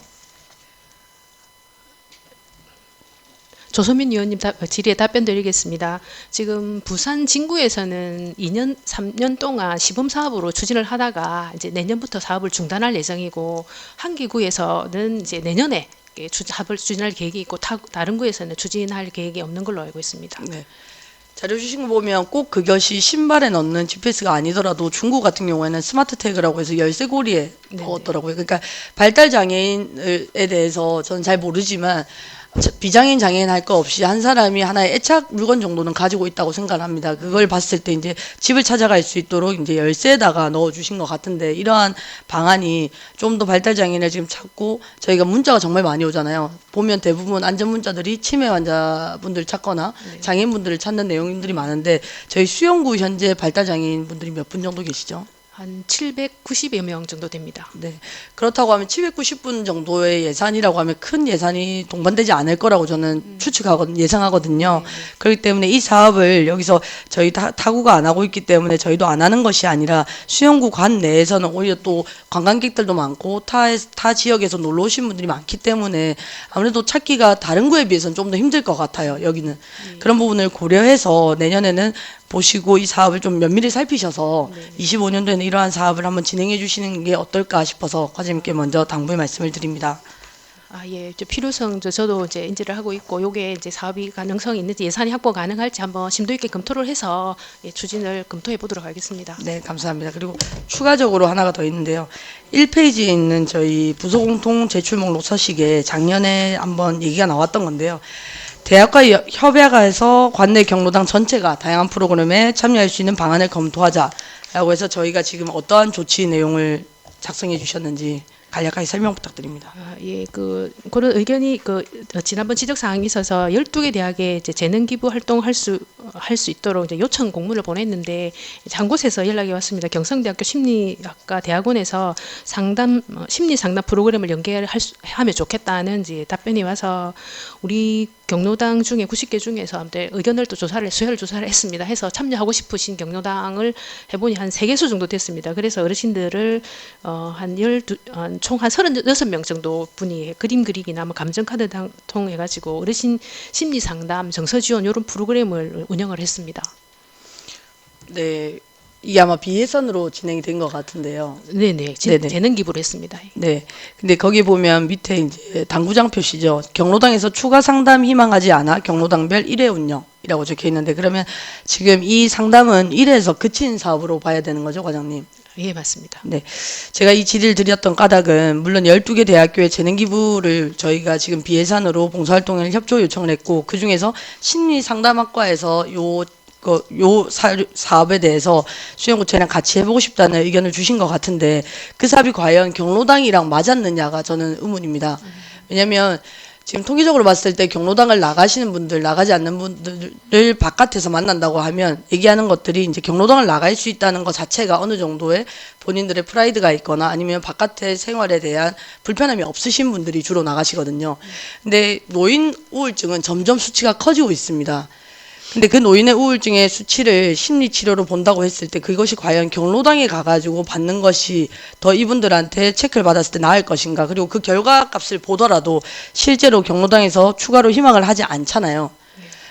조선민 의원님 질의에 답변 드리겠습니다. 지금 부산 진구에서는 2년, 3년 동안 시범 사업으로 추진을 하다가 이제 내년부터 사업을 중단할 예정이고 한 기구에서는 이제 내년에 사업을 추진할 계획이 있고 다른 구에서는 추진할 계획이 없는 걸로 알고 있습니다. 네. 자료 주신 거 보면 꼭 그것이 신발에 넣는 GPS가 아니더라도 중국 같은 경우에는 스마트 태그라고 해서 열쇠고리에 넣었더라고요. 그러니까 발달 장애인에 대해서 저는 잘 모르지만 비장애인 장애인 할 거 없이 한 사람이 하나의 애착 물건 정도는 가지고 있다고 생각합니다. 그걸 봤을 때 이제 집을 찾아갈 수 있도록 이제 열쇠에다가 넣어주신 것 같은데 이러한 방안이 좀 더 발달 장애인을 지금 찾고 저희가 문자가 정말 많이 오잖아요. 보면 대부분 안전 문자들이 치매 환자분들 찾거나 장애인분들을 찾는 내용들이 많은데 저희 수영구 현재 발달 장애인 분들이 몇 분 정도 계시죠? 한 790여 명 정도 됩니다. 네. 그렇다고 하면 790분 정도의 예산이라고 하면 큰 예산이 동반되지 않을 거라고 저는 예상하거든요. 그렇기 때문에 이 사업을 여기서 저희 타구가 안 하고 있기 때문에 저희도 안 하는 것이 아니라 수영구 관 내에서는 오히려 또 관광객들도 많고 타 지역에서 놀러 오신 분들이 많기 때문에 아무래도 찾기가 다른 구에 비해서는 좀 더 힘들 것 같아요. 여기는. 그런 부분을 고려해서 내년에는 보시고 이 사업을 좀 면밀히 살피셔서 25년도에는 이러한 사업을 한번 진행해 주시는 게 어떨까 싶어서 과장님께 먼저 당부의 말씀을 드립니다. 예, 필요성 저도 이제 인지를 하고 있고 요게 이제 사업이 가능성이 있는지 예산이 확보 가능할지 한번 심도 있게 검토를 해서 추진을 검토해 보도록 하겠습니다. 네, 감사합니다. 그리고 추가적으로 하나가 더 있는데요. 1페이지에 있는 저희 부서 공통 제출 목록 서식에 작년에 한번 얘기가 나왔던 건데요. 대학과 협약해서 관내 경로당 전체가 다양한 프로그램에 참여할 수 있는 방안을 검토하자라고 해서 저희가 지금 어떠한 조치 내용을 작성해 주셨는지 간략하게 설명 부탁드립니다. 예, 그런 의견이 지난번 지적 사항이 있어서 12개 대학에 이제 재능 기부 활동할 수 있도록 이제 요청 공문을 보냈는데 한 곳에서 연락이 왔습니다. 경성대학교 심리학과 대학원에서 심리 상담 프로그램을 하면 좋겠다는 이제 답변이 와서 우리 경로당 중에 90개 중에서 아무튼 의견을 또 수혈 조사를 했습니다. 해서 참여하고 싶으신 경로당을 해보니 한 3개수 정도 됐습니다. 그래서 어르신들을 총 한 36명 정도 분이 그림 그리기나 감정 카드 통해 가지고 어르신 심리 상담, 정서 지원 이런 프로그램을 운영을 했습니다. 네. 이게 아마 비예산으로 진행이 된 것 같은데요. 네네. 네네. 재능 기부를 했습니다. 네. 근데 거기 보면 밑에 이제 당구장 표시죠. 경로당에서 추가 상담 희망하지 않아 경로당별 1회 운영이라고 적혀 있는데 그러면 지금 이 상담은 1회에서 그친 사업으로 봐야 되는 거죠, 과장님? 예, 맞습니다. 네. 제가 이 질의를 드렸던 까닭은 물론 12개 대학교의 재능 기부를 저희가 지금 비예산으로 봉사활동을 협조 요청을 했고 그중에서 심리상담학과에서 요 사업에 대해서 수영구청이랑 같이 해보고 싶다는 의견을 주신 것 같은데 그 사업이 과연 경로당이랑 맞았느냐가 저는 의문입니다. 왜냐하면 지금 통계적으로 봤을 때 경로당을 나가시는 분들, 나가지 않는 분들을 바깥에서 만난다고 하면 얘기하는 것들이 이제 경로당을 나갈 수 있다는 것 자체가 어느 정도의 본인들의 프라이드가 있거나 아니면 바깥의 생활에 대한 불편함이 없으신 분들이 주로 나가시거든요. 근데 노인 우울증은 점점 수치가 커지고 있습니다. 근데 그 노인의 우울증의 수치를 심리치료로 본다고 했을 때 그것이 과연 경로당에 가가지고 받는 것이 더 이분들한테 체크를 받았을 때 나을 것인가, 그리고 그 결과값을 보더라도 실제로 경로당에서 추가로 희망을 하지 않잖아요.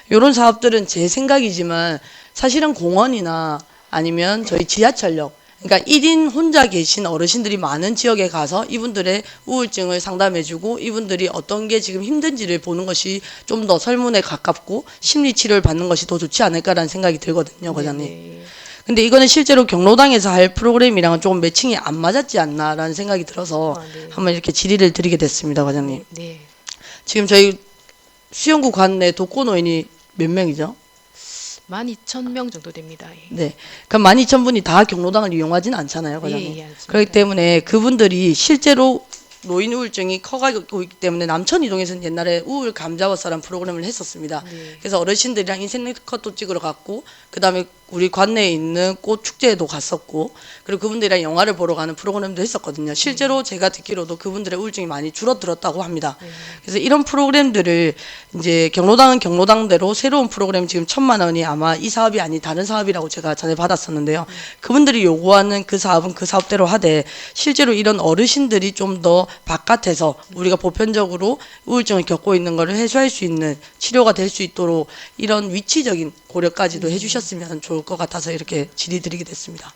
이런 사업들은 제 생각이지만 사실은 공원이나 아니면 저희 지하철역, 그러니까 1인 혼자 계신 어르신들이 많은 지역에 가서 이분들의 우울증을 상담해주고 이분들이 어떤 게 지금 힘든지를 보는 것이 좀 더 설문에 가깝고 심리치료를 받는 것이 더 좋지 않을까라는 생각이 들거든요, 과장님. 네. 근데 이거는 실제로 경로당에서 할 프로그램이랑은 조금 매칭이 안 맞았지 않나라는 생각이 들어서 네. 한번 이렇게 질의를 드리게 됐습니다, 과장님. 네. 지금 저희 수영구 관내 독거노인이 몇 명이죠? 12,000명 정도 됩니다. 예. 네. 그럼 12,000분이 다 경로당을 이용하지는 않잖아요, 과장님. 예, 알겠습니다. 그렇기 때문에 그분들이 실제로 노인 우울증이 커가고 있기 때문에 남천이동에서는 옛날에 우울 감자버스라는 프로그램을 했었습니다. 네. 그래서 어르신들이랑 인생 네컷도 찍으러 갔고, 그 다음에 우리 관내에 있는 꽃 축제에도 갔었고, 그리고 그분들이랑 영화를 보러 가는 프로그램도 했었거든요. 실제로 제가 듣기로도 그분들의 우울증이 많이 줄어들었다고 합니다. 그래서 이런 프로그램들을 이제 경로당은 경로당대로 새로운 프로그램 지금 1,000만 원이 아마 이 사업이 아닌 다른 사업이라고 제가 전에 받았었는데요. 그분들이 요구하는 그 사업은 그 사업대로 하되 실제로 이런 어르신들이 좀 더 바깥에서 우리가 보편적으로 우울증을 겪고 있는 것을 해소할 수 있는 치료가 될 수 있도록 이런 위치적인 고려까지도 해주셨으면 좋을 것 같아서 이렇게 질의드리게 됐습니다.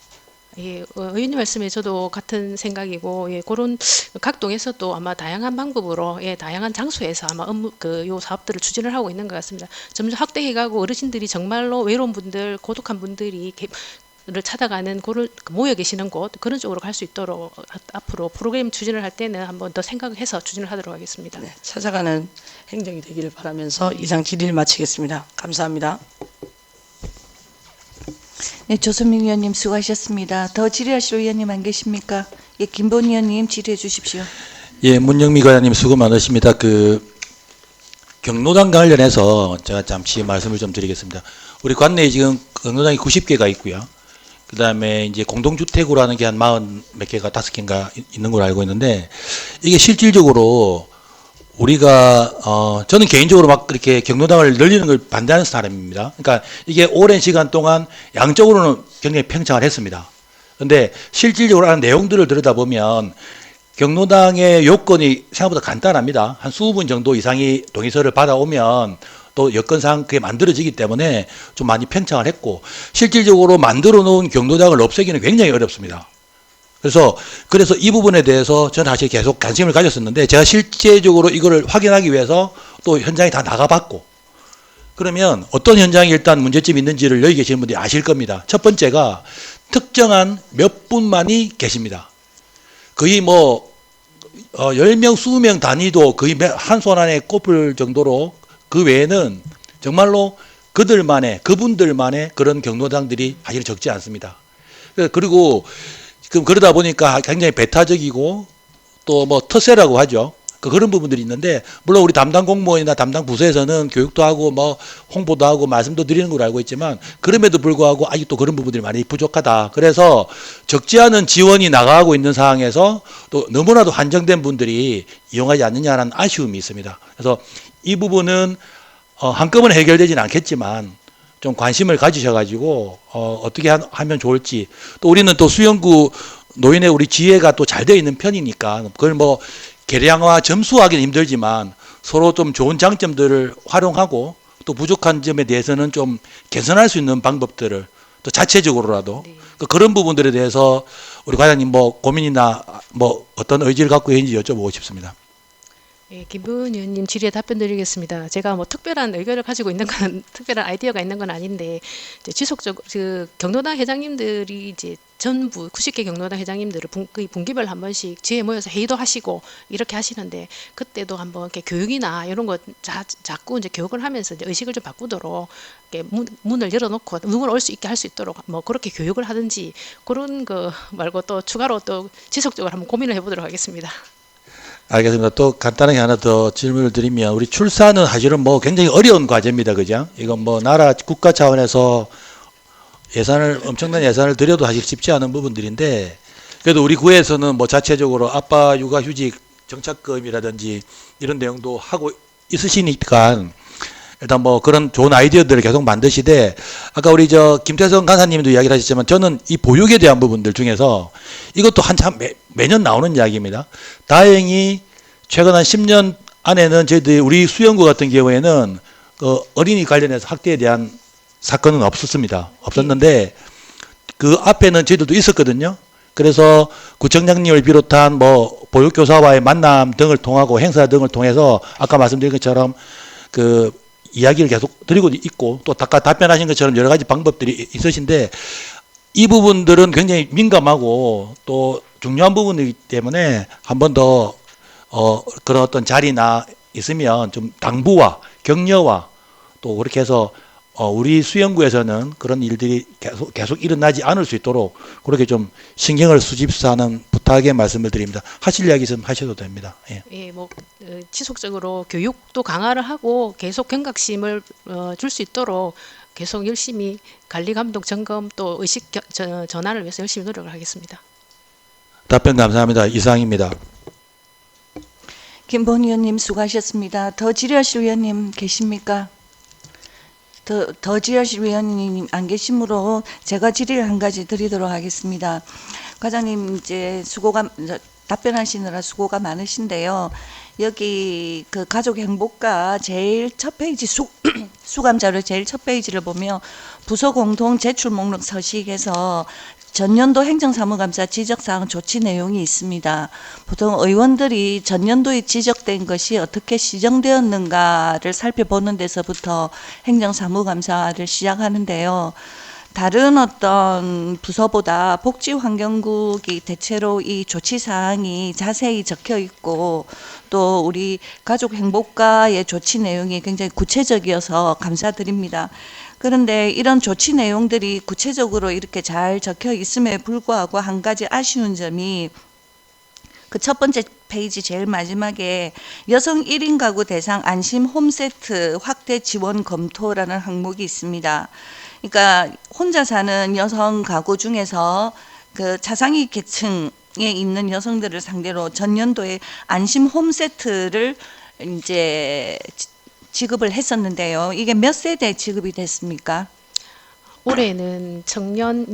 예, 의원님 말씀에 저도 같은 생각이고, 예, 그런 각동에서도 아마 다양한 방법으로, 예, 다양한 장소에서 아마 요 사업들을 추진을 하고 있는 것 같습니다. 점점 확대해가고 어르신들이 정말로 외로운 분들, 고독한 분들이 를 찾아가는 곳을 모여 계시는 곳, 그런 쪽으로 갈 수 있도록 앞으로 프로그램 추진을 할 때는 한번 더 생각을 해서 추진을 하도록 하겠습니다. 네, 찾아가는 행정이 되기를 바라면서 이상 질의를 마치겠습니다. 감사합니다. 네, 조선민 의원님 수고하셨습니다. 더 질의하실 의원님 안 계십니까? 예, 김본 의원님 질의해 주십시오. 예, 문영미 과장님 수고 많으십니다. 경로당 관련해서 제가 잠시 말씀을 좀 드리겠습니다. 우리 관내에 지금 경로당이 90개가 있고요. 그 다음에 이제 공동주택으로 하는 게 한 40 몇 개가 5개인가 있는 걸로 알고 있는데, 이게 실질적으로 우리가 저는 개인적으로 막 그렇게 경로당을 늘리는 걸 반대하는 사람입니다. 그러니까 이게 오랜 시간 동안 양적으로는 굉장히 평창을 했습니다. 그런데 실질적으로 하는 내용들을 들여다보면 경로당의 요건이 생각보다 간단합니다. 한 20분 정도 이상이 동의서를 받아오면 또 여건상 그게 만들어지기 때문에 좀 많이 평창을 했고, 실질적으로 만들어 놓은 경로당을 없애기는 굉장히 어렵습니다. 그래서 이 부분에 대해서 저는 사실 계속 관심을 가졌었는데, 제가 실제적으로 이거를 확인하기 위해서 또 현장에 다 나가봤고, 그러면 어떤 현장에 일단 문제점이 있는지를 여기 계시는 분들이 아실 겁니다. 첫 번째가 특정한 몇 분만이 계십니다. 거의 10명, 20명 단위도 거의 한 손 안에 꼽을 정도로, 그 외에는 정말로 그분들만의 그런 경로당들이 사실 적지 않습니다. 그리고 그러다 보니까 굉장히 배타적이고 또 터세라고 하죠. 그런 부분들이 있는데, 물론 우리 담당 공무원이나 담당 부서에서는 교육도 하고 홍보도 하고 말씀도 드리는 걸로 알고 있지만, 그럼에도 불구하고 아직도 그런 부분들이 많이 부족하다. 그래서 적지 않은 지원이 나가고 있는 상황에서 또 너무나도 한정된 분들이 이용하지 않느냐는 아쉬움이 있습니다. 그래서 이 부분은 한꺼번에 해결되지는 않겠지만 좀 관심을 가지셔가지고 어떻게 하면 좋을지, 또 우리는 또 수영구 노인의 우리 지혜가 또 잘 되어 있는 편이니까 그걸 계량화 점수하기는 힘들지만 서로 좀 좋은 장점들을 활용하고 또 부족한 점에 대해서는 좀 개선할 수 있는 방법들을 또 자체적으로라도 그런 부분들에 대해서 우리 과장님 고민이나 어떤 의지를 갖고 있는지 여쭤보고 싶습니다. 예, 김부은 의원님 질의에 답변드리겠습니다. 제가 특별한 의견을 가지고 있는 건, 특별한 아이디어가 있는 건 아닌데, 이제 지속적으로 경로당 회장님들이 이제 전부 90개 경로당 회장님들을 분기별 한 번씩 지에 모여서 회의도 하시고 이렇게 하시는데, 그때도 한번 이렇게 교육이나 이런 거 자꾸 이제 교육을 하면서 이제 의식을 좀 바꾸도록 이렇게 문을 열어놓고 누구나 올 수 있게 할 수 있도록 그렇게 교육을 하든지, 그런 거 말고 또 추가로 또 지속적으로 한번 고민을 해보도록 하겠습니다. 알겠습니다. 또 간단하게 하나 더 질문을 드리면 우리 출산은 사실은 뭐 굉장히 어려운 과제입니다. 그죠? 이건 뭐 나라 국가 차원에서 엄청난 예산을 들여도 사실 쉽지 않은 부분들인데 그래도 우리 구에서는 뭐 자체적으로 아빠 육아 휴직 정착금이라든지 이런 내용도 하고 있으시니까 일단 뭐 그런 좋은 아이디어들을 계속 만드시되 아까 우리 김태성 간사님도 이야기를 하셨지만 저는 이 보육에 대한 부분들 중에서 이것도 한참 매년 나오는 이야기입니다. 다행히 최근 한 10년 안에는 저희들이 우리 수영구 같은 경우에는 그 어린이 관련해서 학대에 대한 사건은 없었는데 그 앞에는 저희들도 있었거든요. 그래서 구청장님을 비롯한 뭐 보육교사와의 만남 등을 통하고 행사 등을 통해서 아까 말씀드린 것처럼 그 이야기를 계속 드리고 있고 또 아까 답변하신 것처럼 여러 가지 방법들이 있으신데 이 부분들은 굉장히 민감하고 또 중요한 부분이기 때문에 한 번 더 그런 어떤 자리나 있으면 좀 당부와 격려와 또 그렇게 해서 우리 수영구에서는 그런 일들이 계속 일어나지 않을 수 있도록 그렇게 좀 신경을 수집사는 부탁의 말씀을 드립니다. 하실 이야기 좀 하셔도 됩니다. 예. 예, 뭐 지속적으로 교육도 강화를 하고 계속 경각심을 줄 수 있도록 계속 열심히 관리 감독 점검 또 의식 전환을 위해서 열심히 노력을 하겠습니다. 답변 감사합니다. 이상입니다. 김본 의원님 수고하셨습니다. 더 질의하실 위원님 계십니까? 더 질의하실 위원님 안 계시므로 제가 질의를 한 가지 드리도록 하겠습니다. 과장님 이제 답변하시느라 수고가 많으신데요. 여기 그 가족 행복과 제일 첫 페이지 수감 자료 제일 첫 페이지를 보면 부서 공통 제출 목록 서식에서 전년도 행정사무감사 지적사항 조치 내용이 있습니다. 보통 의원들이 전년도에 지적된 것이 어떻게 시정되었는가를 살펴보는 데서부터 행정사무감사를 시작하는데요. 다른 어떤 부서보다 복지환경국이 대체로 이 조치사항이 자세히 적혀 있고 또 우리 가족행복과의 조치 내용이 굉장히 구체적이어서 감사드립니다. 그런데 이런 조치 내용들이 구체적으로 이렇게 잘 적혀 있음에 불구하고 한 가지 아쉬운 점이 그 첫 번째 페이지 제일 마지막에 여성 1인 가구 대상 안심 홈세트 확대 지원 검토라는 항목이 있습니다. 그러니까 혼자 사는 여성 가구 중에서 그 차상위 계층에 있는 여성들을 상대로 전년도에 안심 홈세트를 이제 지급을 했었는데요. 이게 몇 세대 지급이 됐습니까? 올해는 작년에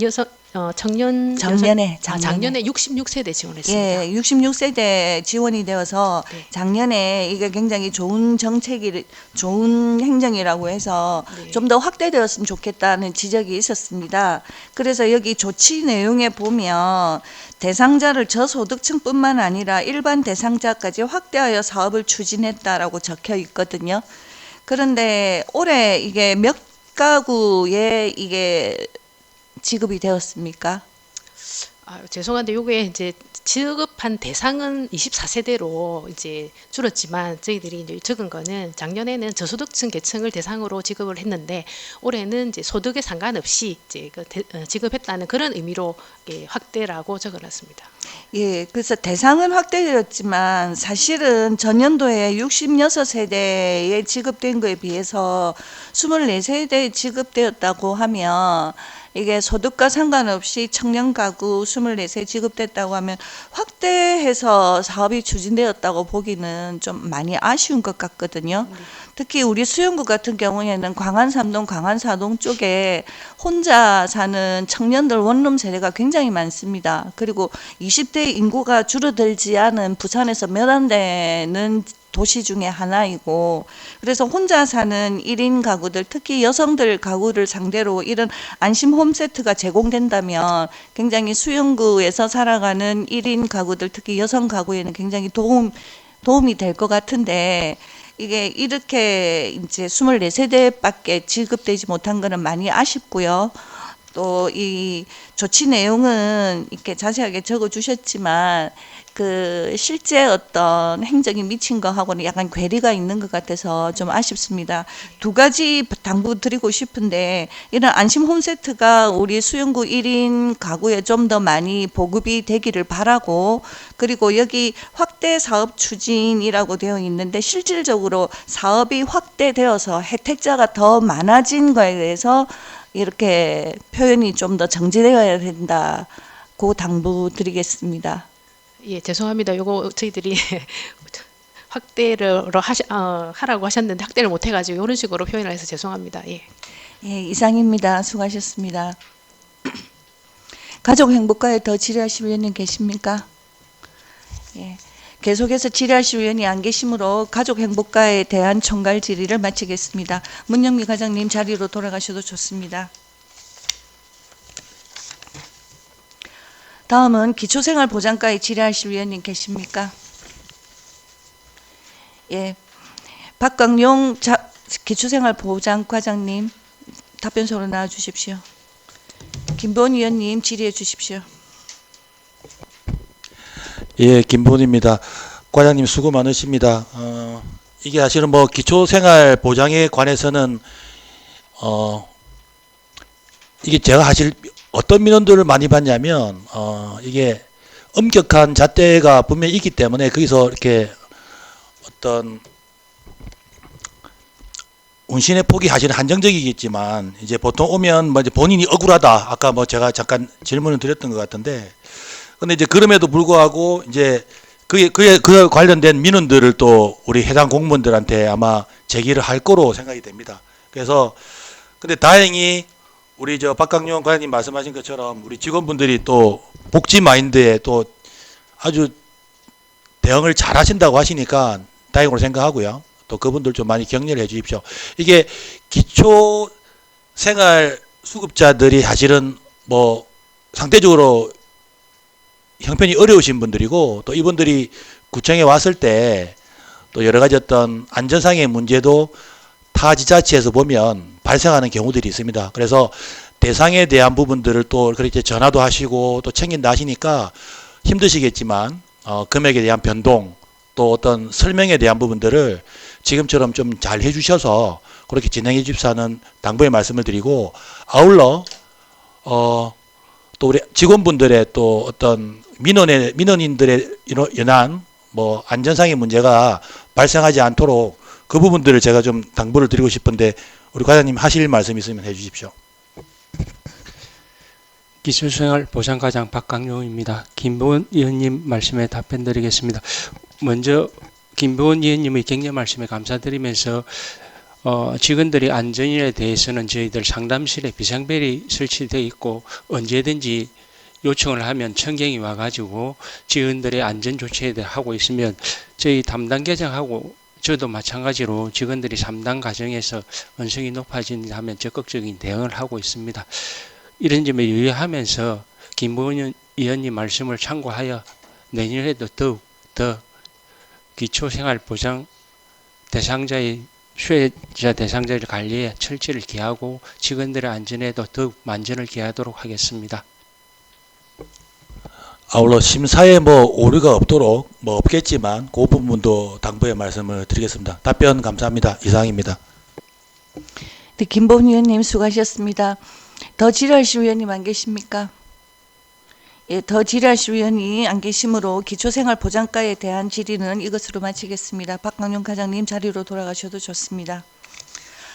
66세대 지원했습니다. 예, 66세대 지원이 되어서 네. 작년에 이게 굉장히 좋은 좋은 행정이라고 해서 네. 좀 더 확대되었으면 좋겠다는 지적이 있었습니다. 그래서 여기 조치 내용에 보면 대상자를 저소득층뿐만 아니라 일반 대상자까지 확대하여 사업을 추진했다라고 적혀 있거든요. 그런데 올해 이게 몇 가구에 이게 지급이 되었습니까? 죄송한데 요게 이제 지급한 대상은 24세대로 이제 줄었지만 저희들이 이제 적은 거는 작년에는 저소득층 계층을 대상으로 지급을 했는데 올해는 이제 소득에 상관없이 이제 지급했다는 그런 의미로 확대라고 적어놨습니다. 예, 그래서 대상은 확대되었지만 사실은 전년도에 66세대에 지급된 거에 비해서 24세대에 지급되었다고 하면 이게 소득과 상관없이 청년 가구 24세 지급됐다고 하면 확대해서 사업이 추진되었다고 보기는 좀 많이 아쉬운 것 같거든요. 특히 우리 수영구 같은 경우에는 광안삼동, 광안사동 쪽에 혼자 사는 청년들 원룸 세대가 굉장히 많습니다. 그리고 20대 인구가 줄어들지 않은 부산에서 몇 안 되는 도시 중에 하나이고 그래서 혼자 사는 1인 가구들 특히 여성들 가구를 상대로 이런 안심 홈세트가 제공된다면 굉장히 수영구에서 살아가는 1인 가구들 특히 여성 가구에는 굉장히 도움이 될 것 같은데 이게 이렇게 이제 24세대밖에 지급되지 못한 거는 많이 아쉽고요. 또 이 조치 내용은 이렇게 자세하게 적어 주셨지만 그 실제 어떤 행정이 미친 거하고는 약간 괴리가 있는 것 같아서 좀 아쉽습니다. 두 가지 당부 드리고 싶은데 이런 안심 홈세트가 우리 수영구 1인 가구에 좀 더 많이 보급이 되기를 바라고, 그리고 여기 확대 사업 추진이라고 되어 있는데 실질적으로 사업이 확대되어서 혜택자가 더 많아진 거에 대해서 이렇게 표현이 좀 더 정제되어야 된다. 고 당부 드리겠습니다. 예, 죄송합니다. 요거 저희들이 확대를 하라고 하셨는데 확대를 못 해가지고 이런 식으로 표현을 해서 죄송합니다. 예. 예, 이상입니다. 수고하셨습니다. 가족행복과에 더 질의하실 위원님 계십니까? 예, 계속해서 질의하실 위원이 안 계시므로 가족행복과에 대한 총괄 질의를 마치겠습니다. 문영미 과장님 자리로 돌아가셔도 좋습니다. 다음은 기초생활보장과에 질의하실 위원님 계십니까? 예, 박광용 기초생활보장과장님 답변서로 나와 주십시오. 김보은 위원님 질의해 주십시오. 예, 김보은입니다. 과장님 수고 많으십니다. 이게 사실은 뭐 기초생활 보장에 관해서는 이게 제가 사실 어떤 민원들을 많이 받냐면 이게 엄격한 잣대가 분명히 있기 때문에 거기서 이렇게 어떤 운신의 폭이 사실은 한정적이겠지만 이제 보통 오면 뭐 이제 본인이 억울하다, 아까 뭐 제가 잠깐 질문을 드렸던 것 같은데, 근데 이제 그럼에도 불구하고 이제 그에 관련된 민원들을 또 우리 해당 공무원들한테 아마 제기를 할 거로 생각이 됩니다. 그래서 근데 다행히 우리 저 박강용 과장님 말씀하신 것처럼 우리 직원분들이 또 복지 마인드에 또 아주 대응을 잘 하신다고 하시니까 다행으로 생각하고요. 또 그분들 좀 많이 격려를 해 주십시오. 이게 기초 생활 수급자들이 사실은 뭐 상대적으로 형편이 어려우신 분들이고, 또 이분들이 구청에 왔을 때 또 여러 가지 어떤 안전상의 문제도 타 지자체에서 보면 발생하는 경우들이 있습니다. 그래서 대상에 대한 부분들을 또 그렇게 전화도 하시고 또 챙긴다 하시니까 힘드시겠지만 금액에 대한 변동 또 어떤 설명에 대한 부분들을 지금처럼 좀 잘 해주셔서 그렇게 진행해 주십사는 당부의 말씀을 드리고, 아울러 또 우리 직원분들의 또 어떤 민원인들의 연한 뭐 안전상의 문제가 발생하지 않도록 그 부분들을 제가 좀 당부를 드리고 싶은데 우리 과장님 하실 말씀 있으면 해주십시오. 기초생활 보장과장 박강용입니다. 김보은 의원님 말씀에 답변드리겠습니다. 먼저 김보은 의원님의 격려 말씀에 감사드리면서 직원들의 안전에 대해서는 저희들 상담실에 비상벨이 설치되어 있고 언제든지 요청을 하면 청경이 와가지고 직원들의 안전 조치에 대해 하고 있으면 저희 담당 계장하고 저도 마찬가지로 직원들이 3단 과정에서 언성이 높아진다면 적극적인 대응을 하고 있습니다. 이런 점에 유의하면서 김보은 의원님 말씀을 참고하여 내년에도 더욱 더 기초생활보장 대상자의 수혜자 대상자의 관리에 철저를 기하고 직원들의 안전에도 더욱 만전을 기하도록 하겠습니다. 아울러 심사에 뭐 오류가 없도록 뭐 없겠지만 그 부분도 당부의 말씀을 드리겠습니다. 답변 감사합니다. 이상입니다. 네, 김보은 위원님 수고하셨습니다. 더 질의하실 위원님 안 계십니까? 예, 더 질의하실 위원이 안 계시므로 기초생활보장과에 대한 질의는 이것으로 마치겠습니다. 박광용 과장님 자리로 돌아가셔도 좋습니다.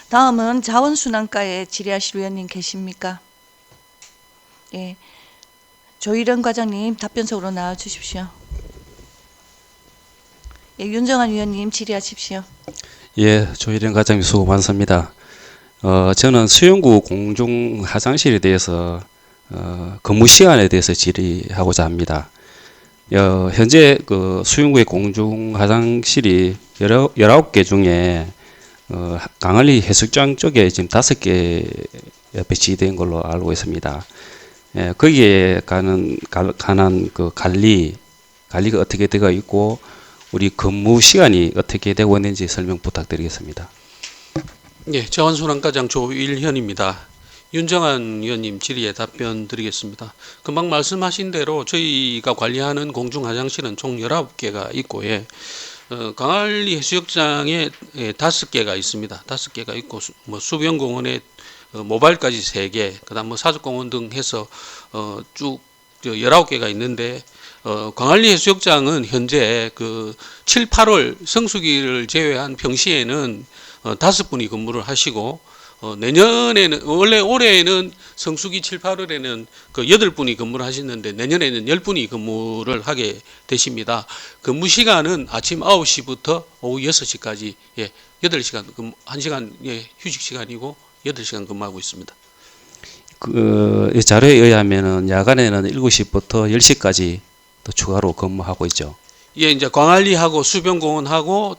다음은 자원순환과에 질의하실 위원님 계십니까? 예, 조일원 과장님 답변석으로 나와 주십시오. 예, 윤정한 위원님 질의하십시오. 예, 조일원 과장님 수고 많습니다. 저는 수영구 공중 화장실에 대해서 근무 시간에 대해서 질의하고자 합니다. 현재 그 수영구의 공중 화장실이 19개 중에 강을리 해수욕장 쪽에 지금 5개 배치된 걸로 알고 있습니다. 예, 거기에 관한 그 관리가 어떻게 되어 있고 우리 근무 시간이 어떻게 되고 있는지 설명 부탁드리겠습니다. 예, 자원순환과장 조일현입니다. 윤정한 의원님 질의에 답변 드리겠습니다. 금방 말씀하신 대로 저희가 관리하는 공중화장실은 총 19개가 있고, 강안리 해수욕장에 5개가 있습니다. 5개가 있고, 수변공원에 모바일까지 3개, 그 다음 사족공원 등 해서 쭉 19개가 있는데, 광안리 해수욕장은 현재 7, 8월 성수기를 제외한 평시에는 5분이 근무를 하시고, 내년에는, 원래 올해에는 성수기 7, 8월에는 8분이 근무를 하시는데 내년에는 10분이 근무를 하게 되십니다. 근무 시간은 아침 9시부터 오후 6시까지 8시간, 1시간 휴식 시간이고 8시간 근무하고 있습니다. 이 자료에 의하면은 야간에는 7시부터 10시까지 또 추가로 근무하고 있죠. 예, 이제 광안리하고 수변공원하고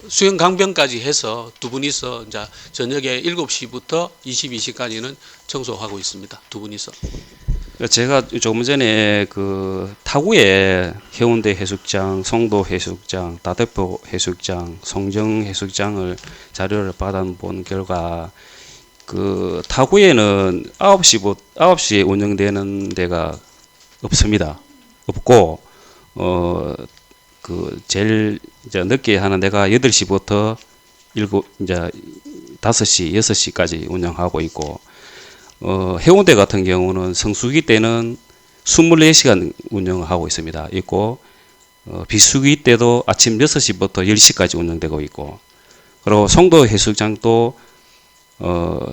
수영 강변까지 해서 두 분이서 이제 저녁에 7시부터 22시까지는 청소하고 있습니다. 두 분이서. 제가 조금 전에 타구에 해운대 해수욕장, 송도 해수욕장, 다대포 해수욕장, 송정 해수욕장을 자료를 받아본 결과 타구에는 9시에 운영되는 데가 없습니다. 없고 제일 이제 늦게 하는 데가 8시부터 5시, 6시까지 운영하고 있고, 해운대 같은 경우는 성수기 때는 24시간 운영하고 있습니다. 있고, 비수기 때도 아침 6시부터 10시까지 운영되고 있고, 그리고 송도 해수욕장도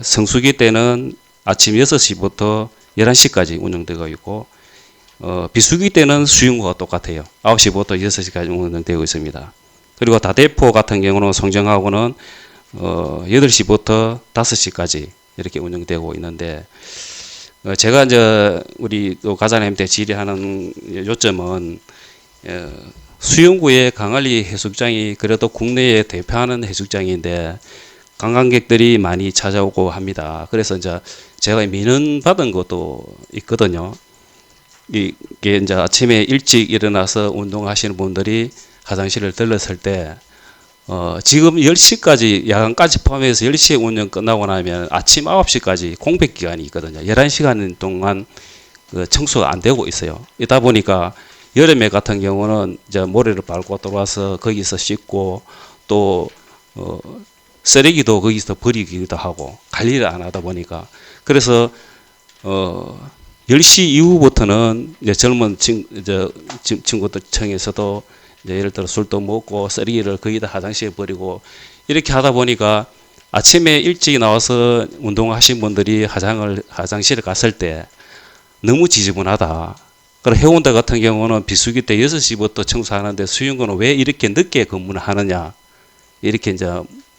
성수기 때는 아침 6시부터 11시까지 운영되고 있고, 비수기 때는 수용구가 똑같아요. 9시부터 6시까지 운영되고 있습니다. 그리고 다대포 같은 경우는 송정하고는 8시부터 5시까지 이렇게 운영되고 있는데, 제가 이제 우리 또 가장님한테 질의하는 요점은 수용구의 강안리 해수욕장이 그래도 국내에 대표하는 해수욕장인데 관광객들이 많이 찾아오고 합니다. 그래서 이제 제가 민원 받은 것도 있거든요. 이게 이제 아침에 일찍 일어나서 운동하시는 분들이 화장실을 들렀을 때, 지금 10시까지, 야간까지 포함해서 10시에 운영 끝나고 나면 아침 9시까지 공백 기간이 있거든요. 11시간 동안 청소가 안 되고 있어요. 이다 보니까 여름에 같은 경우는 이제 모래를 밟고 들어와서 거기서 씻고 또, 쓰레기도 거기서 버리기도 하고 관리를 안 하다 보니까, 그래서, 10시 이후부터는 이제 젊은 친구들 청에서도 이제 예를 들어 술도 먹고 쓰레기를 거기다 화장실에 버리고 이렇게 하다 보니까 아침에 일찍 나와서 운동하신 분들이 화장실에 갔을 때 너무 지저분하다. 그리고 해운대 같은 경우는 비수기 때 6시부터 청소하는데 수영구는 왜 이렇게 늦게 근무를 하느냐 이렇게 이제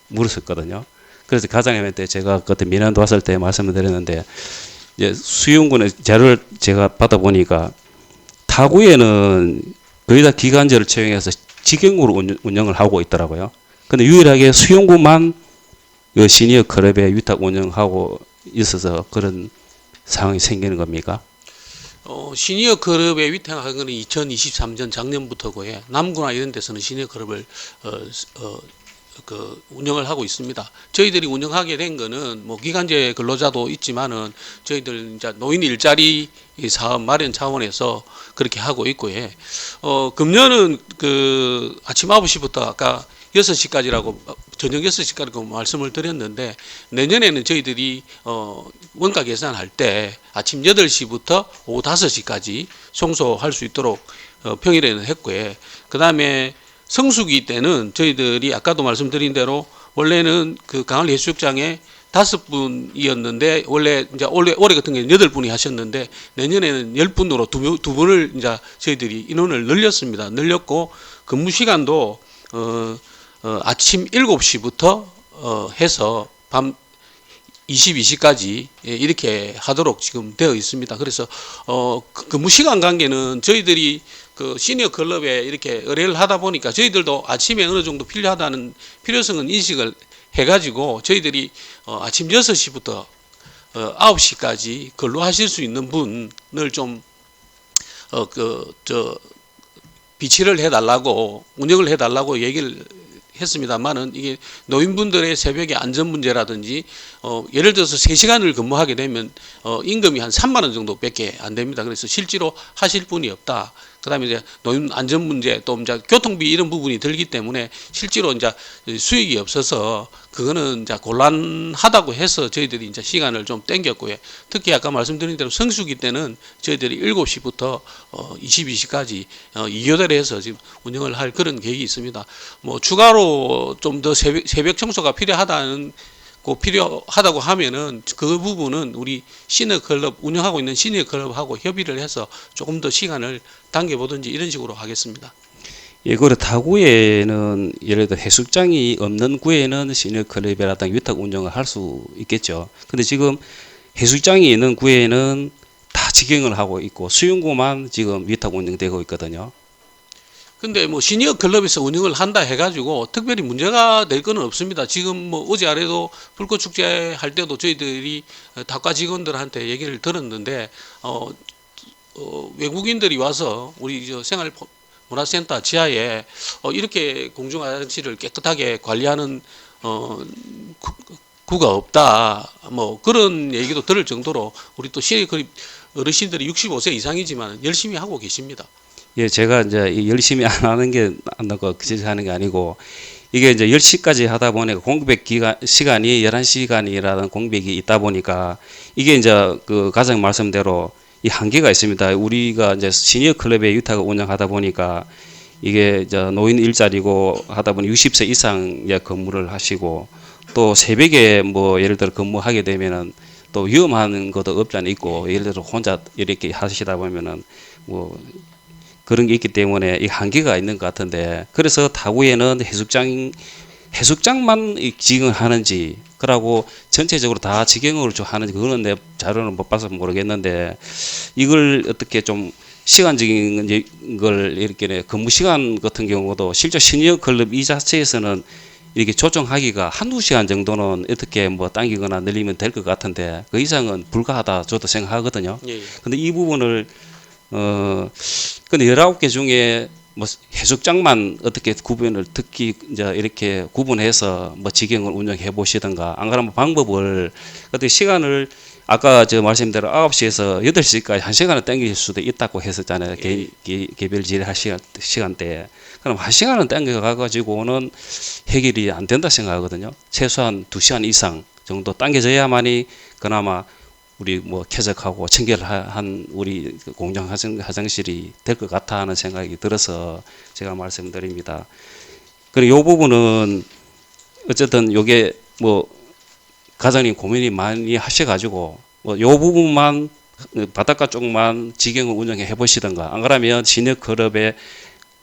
물었었거든요. 그래서 가장님한테 제가 그때 민원도 왔을 때 말씀을 드렸는데, 이제 수용군의 자료를 제가 받아보니까 타구에는 거의 다 기간제를 채용해서 직영으로 운영을 하고 있더라고요. 근데 유일하게 수용구만 시니어 클럽에 위탁 운영하고 있어서 그런 상황이 생기는 겁니까? 시니어 클럽에 위탁한 거는 2023년 작년부터고, 남구나 이런 데서는 시니어 클럽을 운영을 하고 있습니다. 저희들이 운영하게 된 거는 기간제 근로자도 있지만은 저희들 이제 노인 일자리 사업 마련 차원에서 그렇게 하고 있고요. 금년은 아침 9시부터 아까 6시까지라고 저녁 6시까지라고 말씀을 드렸는데, 내년에는 저희들이 원가 계산할 때 아침 8시부터 오후 5시까지 청소할 수 있도록 평일에는 했고요. 그다음에 성수기 때는 저희들이 아까도 말씀드린 대로 원래는 강안리 해수욕장에 5분이었는데 원래 이제 올해 같은 경우는 8분이 하셨는데 내년에는 10분으로 두 분을 이제 저희들이 인원을 늘렸습니다. 늘렸고 근무 시간도 아침 7시부터 해서 밤 22시까지 이렇게 하도록 지금 되어 있습니다. 그래서 근무 시간 관계는 저희들이 시니어 클럽에 이렇게 의뢰를 하다 보니까 저희들도 아침에 어느 정도 필요하다는 필요성은 인식을 해가지고 저희들이 아침 6시부터 9시까지 근로하실 수 있는 분을 좀 비치를 해달라고 운영을 해달라고 얘기를 했습니다만은 이게 노인분들의 새벽에 안전 문제라든지 예를 들어서 3시간을 근무하게 되면 임금이 한 3만 원 정도밖에 안 됩니다. 그래서 실제로 하실 분이 없다. 그다음에 이제 노인 안전 문제 또 이제 교통비 이런 부분이 들기 때문에 실제로 이제 수익이 없어서 그거는 이제 곤란하다고 해서 저희들이 이제 시간을 좀 땡겼고요. 특히 아까 말씀드린 대로 성수기 때는 저희들이 7시부터 22시까지 2교대를 해서 지금 운영을 할 그런 계획이 있습니다. 뭐 추가로 좀 더 새벽 청소가 필요하다고 하면은 그 부분은 우리 시니어클럽 운영하고 있는 시니어클럽하고 협의를 해서 조금 더 시간을 당겨보든지 이런 식으로 하겠습니다. 예, 그리고 타구에는 예를 들어 해수장이 없는 구에는 시니어클럽이라든가 위탁 운영을 할 수 있겠죠. 근데 지금 해수장이 있는 구에는 다 직영을 하고 있고 수영구만 지금 위탁 운영되고 있거든요. 근데 뭐 시니어 클럽에서 운영을 한다 해가지고 특별히 문제가 될 거는 없습니다. 지금 뭐 어제 아래도 불꽃 축제 할 때도 저희들이 닭과 직원들한테 얘기를 들었는데 외국인들이 와서 우리 저 생활문화센터 지하에 이렇게 공중 화장실을 깨끗하게 관리하는 구가 없다. 뭐 그런 얘기도 들을 정도로 우리 또 시니어 클럽 어르신들이 65세 이상이지만 열심히 하고 계십니다. 예, 제가 이제 열심히 안 하는 게 안다고 그짓 하는 게 아니고 이게 이제 10시까지 하다 보니까 공백 시간이 11시간이라는 공백이 있다 보니까 이게 이제 그 가장 말씀대로 이 한계가 있습니다. 우리가 이제 시니어 클럽의 위탁을 운영하다 보니까 이게 이제 노인 일자리고 하다 보니 60세 이상 근무를 하시고 또 새벽에 뭐 예를 들어 근무하게 되면은 또 위험한 것도 없지 않아 있고 예를 들어 혼자 이렇게 하시다 보면은 뭐 그런 게 있기 때문에 이 한계가 있는 것 같은데 그래서 타구에는 해수장만 직영을 하는지 그러고 전체적으로 다 직영으로 좀 하는지 그거는 내 자료는 못 봐서 모르겠는데 이걸 어떻게 좀 시간적인 걸 이렇게 근무 시간 같은 경우도 실제 시니어 클럽 이 자체에서는 이렇게 조정하기가 한두 시간 정도는 어떻게 뭐 당기거나 늘리면 될 것 같은데 그 이상은 불가하다 저도 생각하거든요. 예. 근데 이 부분을 근데 19개 중에 뭐 해수장만 어떻게 구분을 특히 이제 이렇게 구분해서 뭐 직영을 운영해 보시든가 안 그러면 방법을 어떻게 시간을 아까 저 말씀대로 9시에서 8시까지 1시간을 땡길 수도 있다고 했었잖아요. 개별 질의할 시간대에. 그럼 1시간은 땡겨 가지고는 해결이 안 된다 생각하거든요. 최소한 2시간 이상 정도 당겨져야만이 그나마 우리 뭐 쾌적하고 청결한 우리 공중 화장실이 될 것 같아 하는 생각이 들어서 제가 말씀드립니다. 그리고 이 부분은 어쨌든 요게 뭐 가장님 고민이 많이 하셔가지고 뭐 요 부분만 바닷가 쪽만 직영을 운영해 보시던가 안 그러면 시니어 클럽에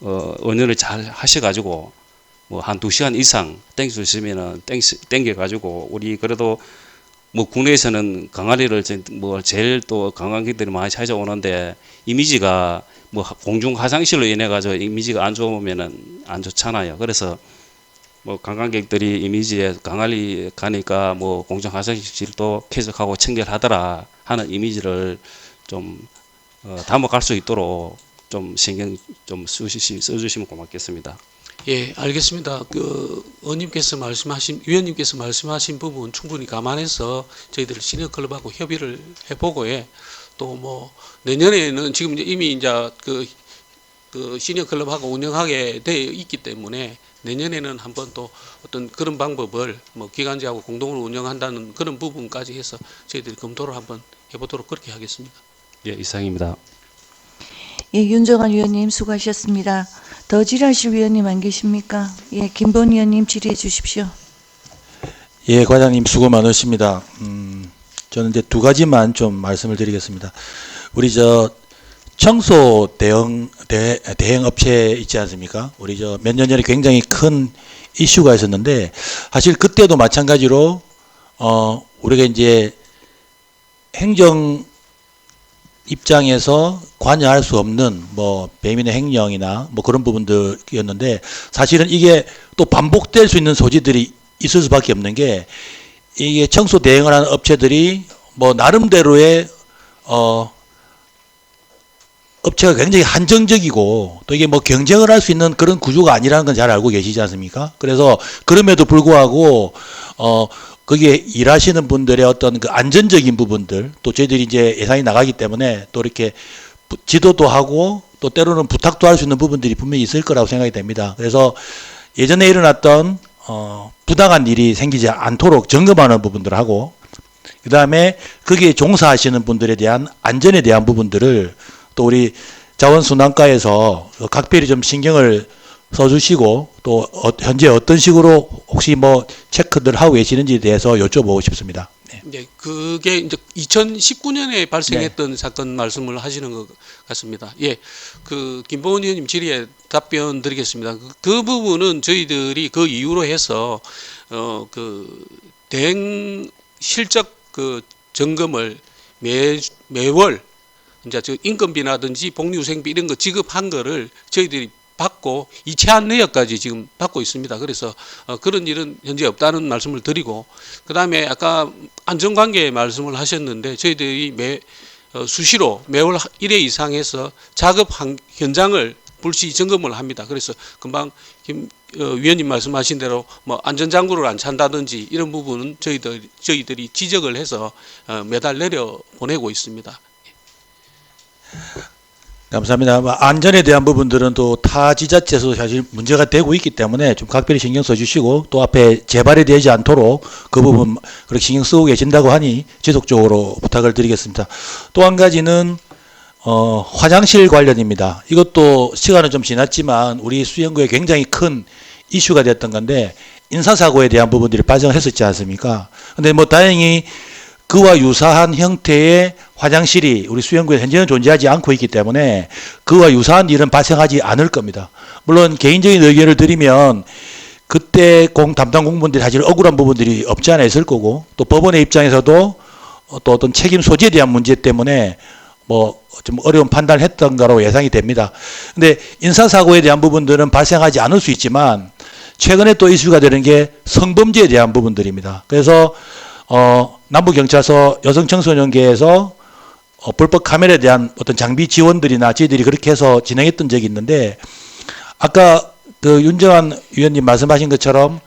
운영을 잘 하셔가지고 뭐 한 2시간 이상 땡길 수 있으면은 땡겨가지고 우리 그래도 뭐 국내에서는 강아리를 뭐 제일 또 관광객들이 많이 찾아오는데 이미지가 뭐 공중 화장실로 인해 가지고 이미지가 안 좋으면은 안 좋잖아요. 그래서 뭐 관광객들이 이미지에 강아리 가니까 뭐 공중 화장실도 쾌적하고 청결하더라 하는 이미지를 좀 담아갈 수 있도록 좀 신경 좀 써주시면 고맙겠습니다. 예, 알겠습니다. 위원님께서 말씀하신 부분 충분히 감안해서 저희들 시니어 클럽하고 협의를 해보고 또 뭐 내년에는 지금 이미 이제 그 시니어 클럽하고 운영하게 되어 있기 때문에 내년에는 한번 또 어떤 그런 방법을 뭐 기관지하고 공동으로 운영한다는 그런 부분까지 해서 저희들이 검토를 한번 해보도록 그렇게 하겠습니다. 예, 이상입니다. 예, 윤정환 위원님 수고하셨습니다. 더 질의하실 위원님 안 계십니까? 예, 김본 위원님 질의해 주십시오. 예, 과장님 수고 많으십니다. 저는 이제 두 가지만 좀 말씀을 드리겠습니다. 우리 청소 대행 업체 있지 않습니까? 우리 몇 년 전에 굉장히 큰 이슈가 있었는데 사실 그때도 마찬가지로 우리가 이제 행정 입장에서 관여할 수 없는 뭐 배민의 행령이나 뭐 그런 부분들이었는데 사실은 이게 또 반복될 수 있는 소지들이 있을 수밖에 없는 게 이게 청소 대행을 하는 업체들이 뭐 나름대로의 업체가 굉장히 한정적이고 또 이게 뭐 경쟁을 할 수 있는 그런 구조가 아니라는 건 잘 알고 계시지 않습니까? 그래서 그럼에도 불구하고 거기에 일하시는 분들의 어떤 그 안전적인 부분들 또 저희들이 이제 예산이 나가기 때문에 또 이렇게 지도도 하고 또 때로는 부탁도 할 수 있는 부분들이 분명히 있을 거라고 생각이 됩니다. 그래서 예전에 일어났던 부당한 일이 생기지 않도록 점검하는 부분들을 하고 그다음에 거기에 종사하시는 분들에 대한 안전에 대한 부분들을 또 우리 자원순환과에서 각별히 좀 신경을 써주시고 또 현재 어떤 식으로 혹시 뭐 체크들 하고 계시는지에 대해서 여쭤보고 싶습니다. 네. 네, 그게 이제 2019년에 발생했던 사건 말씀을 하시는 것 같습니다. 예, 그 김보은 의원님 질의에 답변 드리겠습니다. 그 부분은 저희들이 그 이유로 해서 그 대행 실적 그 점검을 매월 이제 저 인건비라든지 복리후생비 이런 거 지급한 거를 저희들이 받고 이체한 내역까지 지금 받고 있습니다. 그래서 그런 일은 현재 없다는 말씀을 드리고 그다음에 아까 안전관계 말씀을 하셨는데 저희들이 수시로 매월 1회 이상해서 작업 현장을 불시 점검을 합니다. 그래서 금방 김 위원님 말씀하신 대로 뭐 안전장구를 안 찬다든지 이런 부분은 저희들이 지적을 해서 매달 내려 보내고 있습니다. 감사합니다. 안전에 대한 부분들은 또 타 지자체에서 사실 문제가 되고 있기 때문에 좀 각별히 신경 써주시고 또 앞에 재발이 되지 않도록 그 부분 그렇게 신경 쓰고 계신다고 하니 지속적으로 부탁을 드리겠습니다. 또 한 가지는 화장실 관련입니다. 이것도 시간은 좀 지났지만 우리 수영구에 굉장히 큰 이슈가 됐던 건데 인사사고에 대한 부분들이 발생을 했었지 않습니까? 근데 뭐 다행히 그와 유사한 형태의 화장실이 우리 수영구에 현재는 존재하지 않고 있기 때문에 그와 유사한 일은 발생하지 않을 겁니다. 물론 개인적인 의견을 드리면 그때 담당 공무원들이 사실 억울한 부분들이 없지 않아 있을 거고 또 법원의 입장에서도 또 어떤 책임 소지에 대한 문제 때문에 뭐 좀 어려운 판단을 했던 거로 예상이 됩니다. 근데 인사사고에 대한 부분들은 발생하지 않을 수 있지만 최근에 또 이슈가 되는 게 성범죄에 대한 부분들입니다. 그래서 남부경찰서 여성청소년계에서 불법 카메라에 대한 어떤 장비 지원들이나 저희들이 그렇게 해서 진행했던 적이 있는데 아까 그 윤정환 위원님 말씀하신 것처럼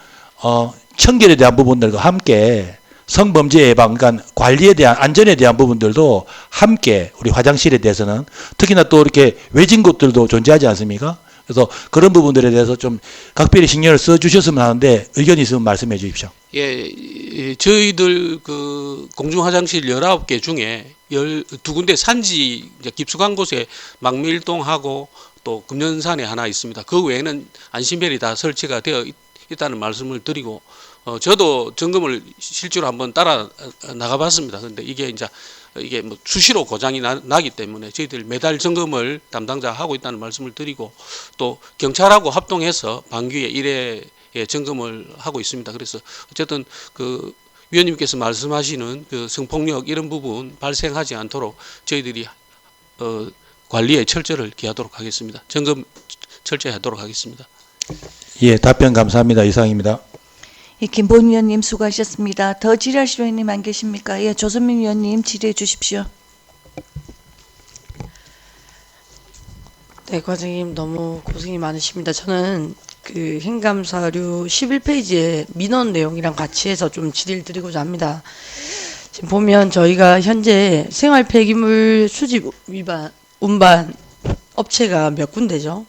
청결에 대한 부분들과 함께 성범죄 예방, 그러니까 관리에 대한 안전에 대한 부분들도 함께 우리 화장실에 대해서는 특히나 또 이렇게 외진 곳들도 존재하지 않습니까? 그래서 그런 부분들에 대해서 좀 각별히 신경을 써 주셨으면 하는데 의견이 있으면 말씀해 주십시오. 예, 저희들 그 공중 화장실 19개 중에 12군데 산지 깊숙한 곳에 망밀동하고 또 금년산에 하나 있습니다. 그 외에는 안심벨이 다 설치가 되어 있다는 말씀을 드리고 저도 점검을 실제로 한번 따라 나가봤습니다. 그런데 이게 뭐 수시로 고장이 나기 때문에 저희들 매달 점검을 담당자 하고 있다는 말씀을 드리고 또 경찰하고 합동해서 반기에 1회 점검을 하고 있습니다. 그래서 어쨌든 그 위원님께서 말씀하시는 그 성폭력 이런 부분 발생하지 않도록 저희들이 관리에 철저를 기하도록 하겠습니다. 점검 철저히 하도록 하겠습니다. 예, 답변 감사합니다. 이상입니다. 예, 김보은 위원님 수고하셨습니다. 더 질의하실 위원님 안 계십니까? 예, 조선민 위원님 질의해 주십시오. 네, 과장님 너무 고생이 많으십니다. 저는 그 행감사료 11페이지의 민원 내용이랑 같이 해서 좀 질의를 드리고자 합니다. 지금 보면 저희가 현재 생활 폐기물 수집 운반 업체가 몇 군데죠?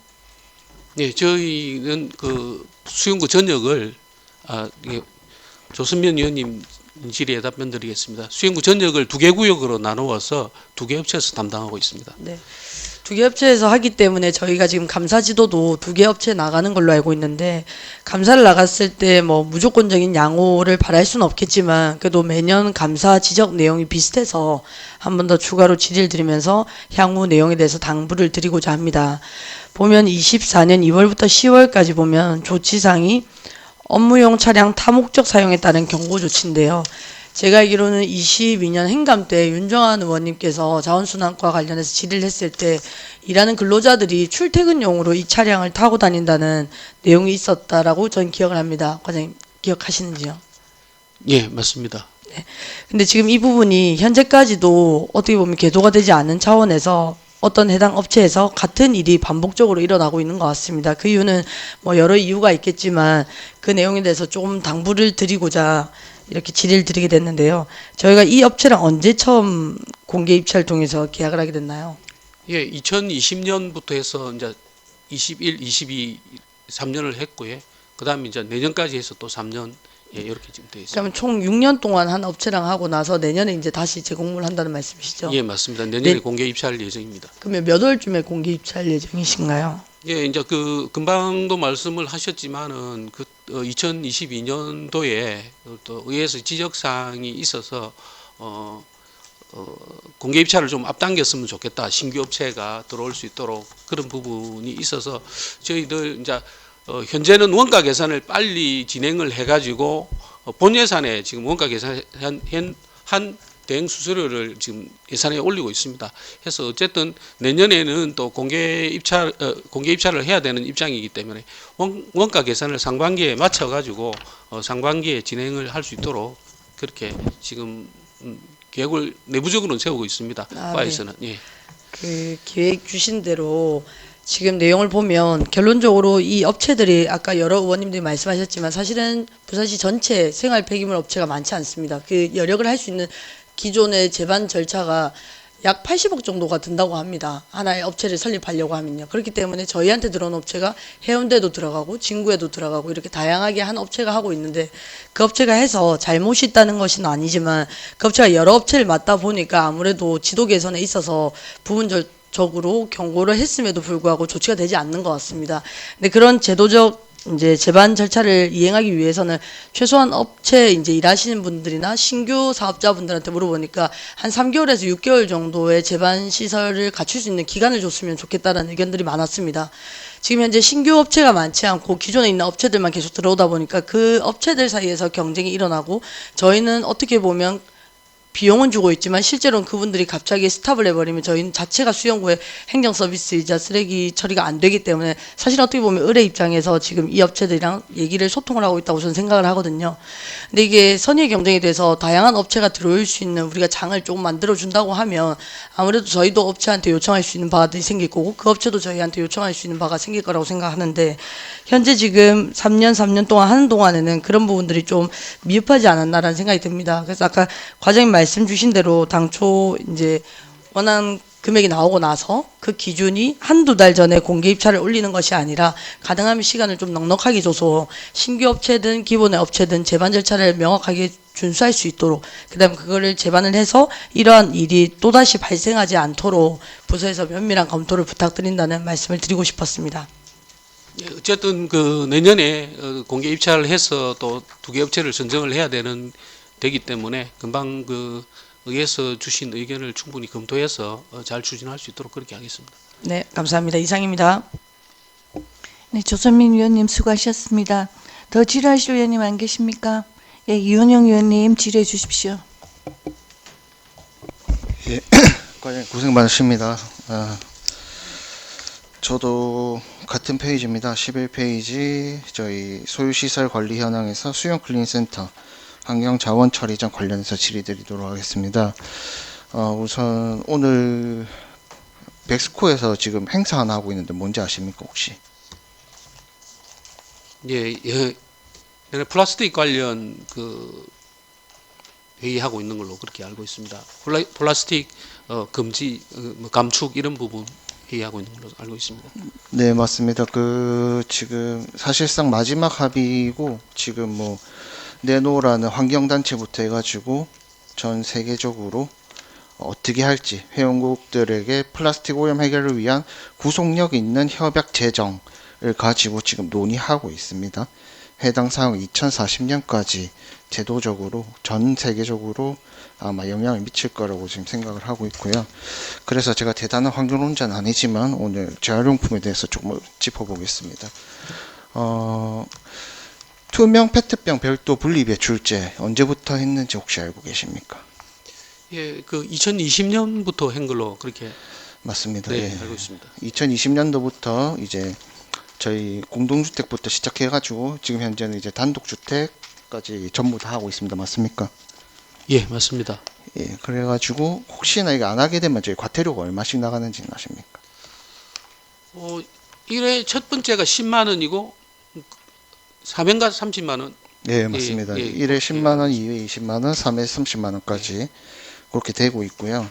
네, 저희는 그 수용구 전역을 조선민 의원님 질의에 답변 드리겠습니다. 수용구 전역을 2개 구역으로 나누어서 2개 업체에서 담당하고 있습니다. 네. 2개 업체에서 하기 때문에 저희가 지금 감사 지도도 2개 업체 나가는 걸로 알고 있는데 감사를 나갔을 때 뭐 무조건적인 양호를 바랄 수는 없겠지만 그래도 매년 감사 지적 내용이 비슷해서 한 번 더 추가로 질의를 드리면서 향후 내용에 대해서 당부를 드리고자 합니다. 보면 24년 2월부터 10월까지 보면 조치상이 업무용 차량 타목적 사용에 따른 경고 조치인데요. 제가 알기로는 22년 행감 때 윤정환 의원님께서 자원순환과 관련해서 질의를 했을 때 일하는 근로자들이 출퇴근용으로 이 차량을 타고 다닌다는 내용이 있었다라고 저는 기억을 합니다. 과장님 기억하시는지요? 예, 맞습니다. 네. 근데 지금 이 부분이 현재까지도 어떻게 보면 계도가 되지 않은 차원에서 어떤 해당 업체에서 같은 일이 반복적으로 일어나고 있는 것 같습니다. 그 이유는 뭐 여러 이유가 있겠지만 그 내용에 대해서 조금 당부를 드리고자 이렇게 질의를 드리게 됐는데요. 저희가 이 업체랑 언제 처음 공개 입찰을 통해서 계약을 하게 됐나요? 예, 2020년부터 해서 이제 21, 22, 3년을 했고요. 그다음에 이제 내년까지 해서 또 3년 예, 이렇게 지금 되어 있습니다. 그러면 총 6년 동안 한 업체랑 하고 나서 내년에 이제 다시 재공모를 한다는 말씀이시죠? 예, 맞습니다. 내년에 네. 공개 입찰 예정입니다. 그러면 몇 월쯤에 공개 입찰 예정이신가요? 예, 이제 그 금방도 말씀을 하셨지만은 그 2022년도에 또 의회에서 지적 사항이 있어서 공개 입찰을 좀 앞당겼으면 좋겠다. 신규 업체가 들어올 수 있도록 그런 부분이 있어서 저희들 이제 현재는 원가 계산을 빨리 진행을 해가지고 본 예산에 지금 원가 계산한 대행 수수료를 지금 예산에 올리고 있습니다. 해서 어쨌든 내년에는 또 공개 입찰을 해야 되는 입장이기 때문에 원가 계산을 상반기에 맞춰가지고 상반기에 진행을 할 수 있도록 그렇게 지금 계획을 내부적으로는 세우고 있습니다. 바에서는 예. 그 기획 주신 대로 지금 내용을 보면 결론적으로 이 업체들이 아까 여러 의원님들이 말씀하셨지만 사실은 부산시 전체 생활 폐기물 업체가 많지 않습니다. 그 여력을 할 수 있는 기존의 제반 절차가 약 80억 정도가 든다고 합니다. 하나의 업체를 설립하려고 하면요. 그렇기 때문에 저희한테 들어온 업체가 해운대도 들어가고 진구에도 들어가고 이렇게 다양하게 한 업체가 하고 있는데 그 업체가 해서 잘못이 있다는 것은 아니지만 그 업체가 여러 업체를 맡다 보니까 아무래도 지도 개선에 있어서 부분적으로 경고를 했음에도 불구하고 조치가 되지 않는 것 같습니다. 근데 그런 제도적 이제 제반 절차를 이행하기 위해서는 최소한 업체 이제 일하시는 분들이나 신규 사업자분들한테 물어보니까 한 3개월에서 6개월 정도의 제반 시설을 갖출 수 있는 기간을 줬으면 좋겠다라는 의견들이 많았습니다. 지금 현재 신규 업체가 많지 않고 기존에 있는 업체들만 계속 들어오다 보니까 그 업체들 사이에서 경쟁이 일어나고 저희는 어떻게 보면 비용은 주고 있지만 실제로는 그분들이 갑자기 스탑을 해버리면 저희는 자체가 수용구의 행정 서비스이자 쓰레기 처리가 안 되기 때문에 사실 어떻게 보면 의뢰 입장에서 지금 이 업체들이랑 얘기를 소통을 하고 있다고 저는 생각을 하거든요. 근데 이게 선의 경쟁이 돼서 다양한 업체가 들어올 수 있는 우리가 장을 조금 만들어준다고 하면 아무래도 저희도 업체한테 요청할 수 있는 바가 생길 거고 그 업체도 저희한테 요청할 수 있는 바가 생길 거라고 생각하는데 현재 지금 3년 동안 하는 동안에는 그런 부분들이 좀 미흡하지 않았나라는 생각이 듭니다. 그래서 아까 과장님 말씀 주신 대로 당초 이제 원하는 금액이 나오고 나서 그 기준이 한두 달 전에 공개 입찰을 올리는 것이 아니라 가능하면 시간을 좀 넉넉하게 줘서 신규 업체든 기본의 업체든 제반 절차를 명확하게 준수할 수 있도록 그다음에 그거를 제반을 해서 이러한 일이 또다시 발생하지 않도록 부서에서 면밀한 검토를 부탁드린다는 말씀을 드리고 싶었습니다. 예, 어쨌든 그 내년에 공개 입찰을 해서 또 2개 업체를 선정을 해야 되기 때문에 금방 그 의회에서 주신 의견을 충분히 검토해서 잘 추진할 수 있도록 그렇게 하겠습니다. 네, 감사합니다. 이상입니다. 네, 조선민 의원님 수고하셨습니다. 더 질의하실 의원님 안 계십니까? 예, 이원영 의원님 질의해 주십시오. 예, 과장님 고생 많으십니다. 저도 같은 페이지입니다. 11페이지 저희 소유시설 관리 현황에서 수용 클린센터 환경자원 처리장 관련해서 질의드리도록 하겠습니다. 우선 오늘 백스코에서 지금 행사 하나 하고 있는데 뭔지 아십니까 혹시? 예, 플라스틱 관련 그 회의하고 있는 걸로 그렇게 알고 있습니다. 플라스틱 금지, 감축 이런 부분 회의하고 있는 걸로 알고 있습니다. 네, 맞습니다. 그 지금 사실상 마지막 합의고 지금 뭐 내노라는 환경단체부터 해가지고 전 세계적으로 어떻게 할지 회원국들에게 플라스틱 오염 해결을 위한 구속력 있는 협약 제정을 가지고 지금 논의하고 있습니다. 해당 사항은 2040년까지 제도적으로 전 세계적으로 아마 영향을 미칠 거라고 지금 생각을 하고 있고요. 그래서 제가 대단한 환경론자는 아니지만 오늘 재활용품에 대해서 조금 짚어보겠습니다. 투명 페트병 별도 분리 배출제 언제부터 했는지 혹시 알고 계십니까? 예, 그 2020년부터 한 걸로 그렇게 맞습니다. 네, 예. 알고 있습니다. 2020년도부터 이제 저희 공동주택부터 시작해가지고 지금 현재는 이제 단독주택까지 전부 다 하고 있습니다. 맞습니까? 예, 맞습니다. 예, 그래가지고 혹시나 이거 안 하게 되면 저희 과태료가 얼마씩 나가는지는 아십니까? 일회 첫 번째가 10만 원이고 3회가 30만 원. 네, 맞습니다. 예. 1회 10만 원, 2회 20만 원, 3회 30만 원까지 그렇게 되고 있고요.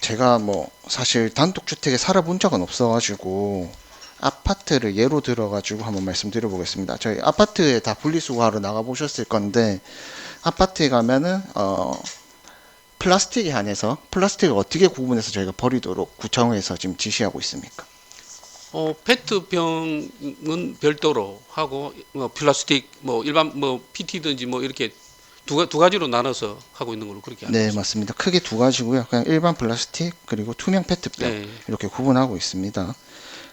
제가 뭐 사실 단독주택에 살아본 적은 없어가지고 아파트를 예로 들어가지고 한번 말씀드려 보겠습니다. 저희 아파트에 다 분리수거하러 나가 보셨을 건데 아파트에 가면은 플라스틱에 한해서 플라스틱을 어떻게 구분해서 저희가 버리도록 구청에서 지금 지시하고 있습니까? 페트병은 별도로 하고 뭐 플라스틱 뭐 일반 뭐 PT든지 뭐 이렇게 두 가지로 나눠서 하고 있는 걸로 그렇게 알고 네, 있습니다. 맞습니다. 크게 두 가지고요. 그냥 일반 플라스틱 그리고 투명 페트병 네. 이렇게 구분하고 있습니다.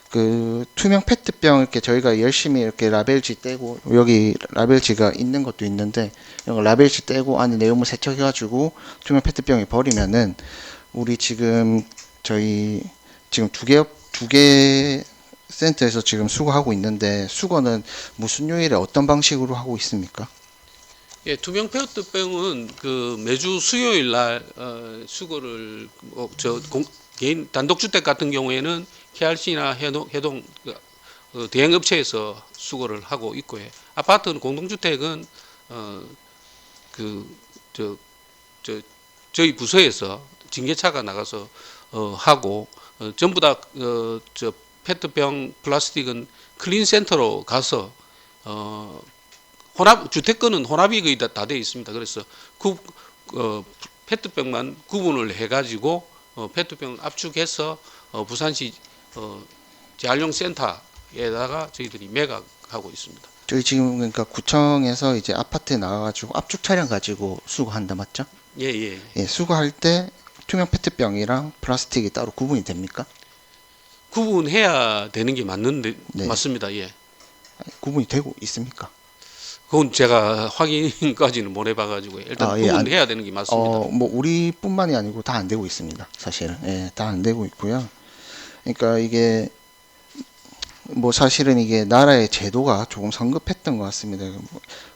그 투명 페트병 이렇게 저희가 열심히 이렇게 라벨지 떼고 여기 라벨지가 있는 것도 있는데 이거 라벨지 떼고 안에 내용물 세척해가지고 투명 페트병에 버리면은 우리 지금 저희 지금 두 개 센터에서 지금 수거하고 있는데 수거는 무슨 요일에 어떤 방식으로 하고 있습니까? 예, 투명 페트병은 그 매주 수요일 날 수거를 개인 단독주택 같은 경우에는 KRC나 해동 대행업체에서 수거를 하고 있고요. 아파트는 공동주택은 저희 부서에서 징계차가 나가서 하고 전부 다 페트병 플라스틱은 클린센터로 가서 주택권은 혼합이 거의 다 되어 있습니다. 그래서 페트병만 구분을 해가지고 페트병 압축해서 부산시 재활용 센터에다가 저희들이 매각하고 있습니다. 저희 지금 그러니까 구청에서 이제 아파트에 나가가지고 압축 차량 가지고 수거한다 맞죠? 예. 예, 수거할 때 투명 페트병이랑 플라스틱이 따로 구분이 됩니까? 구분해야 되는 게 맞는데 네. 맞습니다. 예. 구분이 되고 있습니까? 그건 제가 확인까지는 못 해봐가지고 일단 예, 구분해야 되는 게 맞습니다. 뭐 우리뿐만이 아니고 다 안 되고 있습니다. 사실은 예, 다 안 되고 있고요. 그러니까 이게 뭐 사실은 이게 나라의 제도가 조금 성급했던 것 같습니다.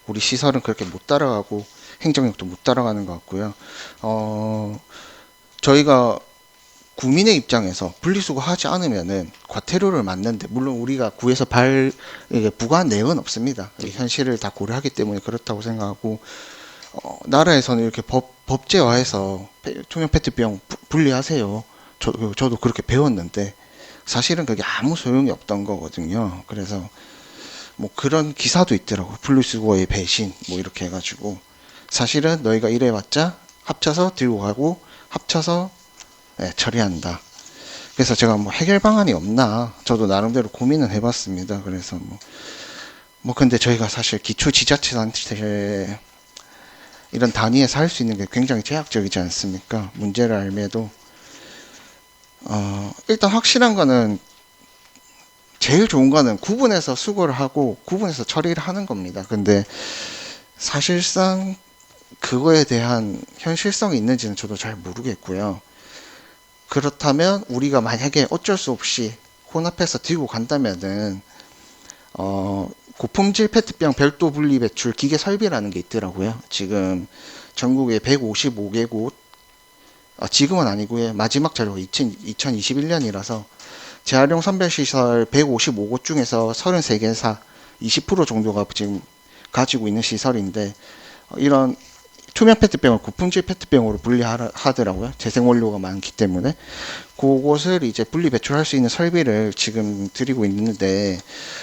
우리 시설은 그렇게 못 따라가고 행정력도 못 따라가는 것 같고요. 저희가 국민의 입장에서 분리수거하지 않으면은 과태료를 맞는데 물론 우리가 구에서 이게 부과한 내용은 없습니다. 현실을 다 고려하기 때문에 그렇다고 생각하고 나라에서는 이렇게 법제화해서 투명 페트병 분리하세요. 저도 그렇게 배웠는데 사실은 그게 아무 소용이 없던 거거든요. 그래서 뭐 그런 기사도 있더라고. 분리수거의 배신 뭐 이렇게 해가지고 사실은 너희가 이래봤자 합쳐서 들고 가고 합쳐서 처리한다. 그래서 제가 뭐 해결 방안이 없나 저도 나름대로 고민은 해봤습니다. 그래서 뭐 근데 저희가 사실 기초지자체단체 이런 단위에서 할 수 있는 게 굉장히 제약적이지 않습니까? 문제를 알매도 일단 확실한 거는 제일 좋은 거는 구분해서 수거를 하고 구분해서 처리를 하는 겁니다. 근데 사실상 그거에 대한 현실성이 있는지는 저도 잘 모르겠고요. 그렇다면 우리가 만약에 어쩔 수 없이 혼합해서 들고 간다면은 고품질 페트병 별도 분리 배출 기계 설비라는 게 있더라고요. 지금 전국에 155개국 지금은 아니고요. 마지막 자료가 2021년이라서 재활용 선별시설 155곳 중에서 33개사 20% 정도가 지금 가지고 있는 시설인데 이런 투명 페트병을 고품질 페트병으로 분리하더라고요. 재생원료가 많기 때문에 그곳을 이제 분리 배출할 수 있는 설비를 지금 드리고 있는데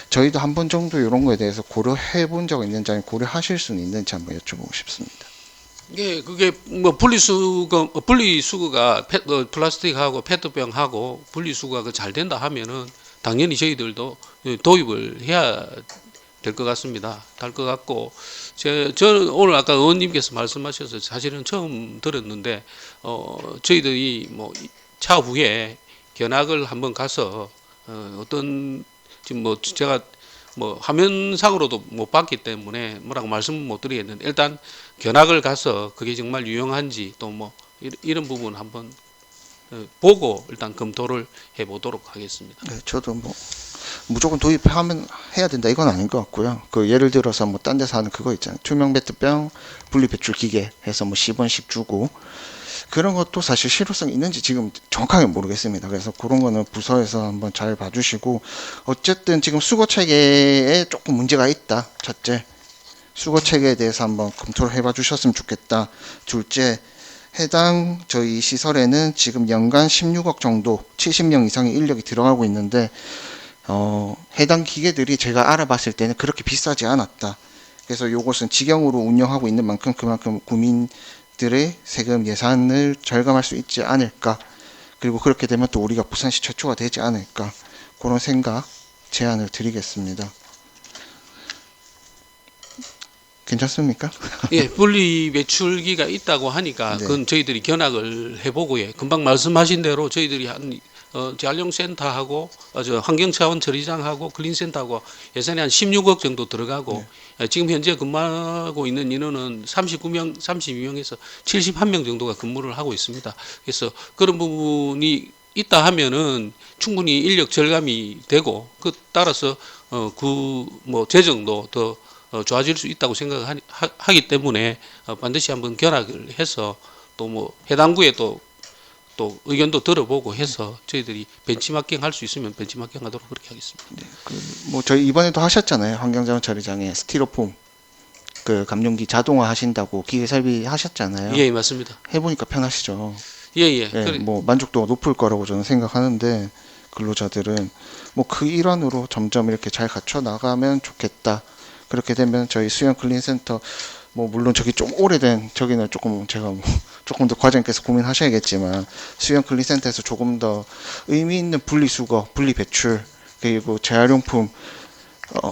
저희도 한 번 정도 이런 거에 대해서 고려해 본 적이 있는지 아니면 고려하실 수는 있는지 한번 여쭤보고 싶습니다. 예, 그게 뭐 분리수거가 플라스틱하고 페트병하고 분리수거가 잘 된다 하면은 당연히 저희들도 도입을 해야 될 것 같습니다. 될 것 같고 저는 오늘 아까 의원님께서 말씀하셔서 사실은 처음 들었는데 저희들이 뭐 차후에 견학을 한번 가서 어떤 지금 뭐 제가 뭐 화면상으로도 못 봤기 때문에 뭐라고 말씀 못 드리겠는데 일단 견학을 가서 그게 정말 유용한지 또 뭐 이런 부분 한번 보고 일단 검토를 해보도록 하겠습니다. 네, 저도 뭐 무조건 도입하면 해야 된다 이건 아닌 것 같고요. 그 예를 들어서 뭐 딴 데서 하는 그거 있잖아요. 투명 페트병 분리 배출 기계 해서 뭐 10원씩 주고 그런 것도 사실 실효성이 있는지 지금 정확하게 모르겠습니다. 그래서 그런 거는 부서에서 한번 잘 봐주시고 어쨌든 지금 수거 체계에 조금 문제가 있다. 첫째, 수거 체계에 대해서 한번 검토를 해봐 주셨으면 좋겠다. 둘째, 해당 저희 시설에는 지금 연간 16억 정도 70명 이상의 인력이 들어가고 있는데 해당 기계들이 제가 알아봤을 때는 그렇게 비싸지 않았다. 그래서 이것은 직영으로 운영하고 있는 만큼 그만큼 국민들의 세금 예산을 절감할 수 있지 않을까. 그리고 그렇게 되면 또 우리가 부산시 최초가 되지 않을까. 그런 생각 제안을 드리겠습니다. 괜찮습니까? 예, 분리 배출기가 있다고 하니까 네. 그건 저희들이 견학을 해보고 예, 금방 말씀하신 대로 저희들이 한 재활용센터하고 저 환경차원 처리장하고 클린센터하고 예산이 한 16억 정도 들어가고 지금 현재 근무하고 있는 인원은 39명, 32명에서 71명 정도가 근무를 하고 있습니다. 그래서 그런 부분이 있다 하면은 충분히 인력 절감이 되고 그 따라서 그 뭐 재정도 더 좋아질 수 있다고 생각하기 때문에 반드시 한번 견학을 해서 또 뭐 해당구에 또 의견도 들어보고 해서 저희들이 벤치마킹 할 수 있으면 벤치마킹 하도록 그렇게 하겠습니다. 네, 뭐 저희 이번에도 하셨잖아요. 환경자원 처리장에 스티로폼 그 감용기 자동화 하신다고 기계 설비 하셨잖아요. 예, 맞습니다. 해보니까 편하시죠. 예. 네, 뭐 만족도가 높을 거라고 저는 생각하는데 근로자들은 뭐 그 일환으로 점점 이렇게 잘 갖춰 나가면 좋겠다. 그렇게 되면 저희 수영 클린센터 뭐 물론 저기 좀 오래된 저기는 조금 제가 뭐 조금 더 과장님께서 고민하셔야겠지만 수영 클린센터에서 조금 더 의미 있는 분리수거, 분리배출 그리고 재활용품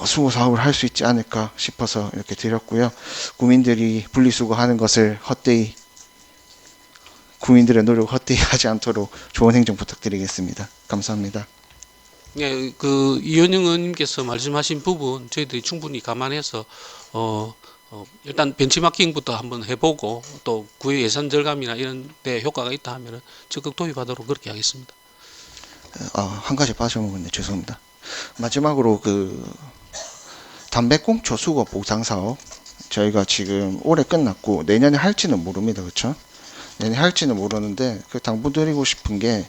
수거 사업을 할 수 있지 않을까 싶어서 이렇게 드렸고요. 국민들이 분리수거하는 것을 헛되이 국민들의 노력을 헛되이 하지 않도록 좋은 행정 부탁드리겠습니다. 감사합니다. 예, 그 이현영 의원님께서 말씀하신 부분 저희들이 충분히 감안해서 일단 벤치마킹부터 한번 해보고 또 구의 예산 절감이나 이런 데 효과가 있다 하면은 적극 도입하도록 그렇게 하겠습니다. 한 가지 빠져먹었네. 죄송합니다. 마지막으로 그 담배꽁초 수거 보상 사업 저희가 지금 올해 끝났고 내년에 할지는 모릅니다. 그렇죠? 내년에 할지는 모르는데 그 당부드리고 싶은 게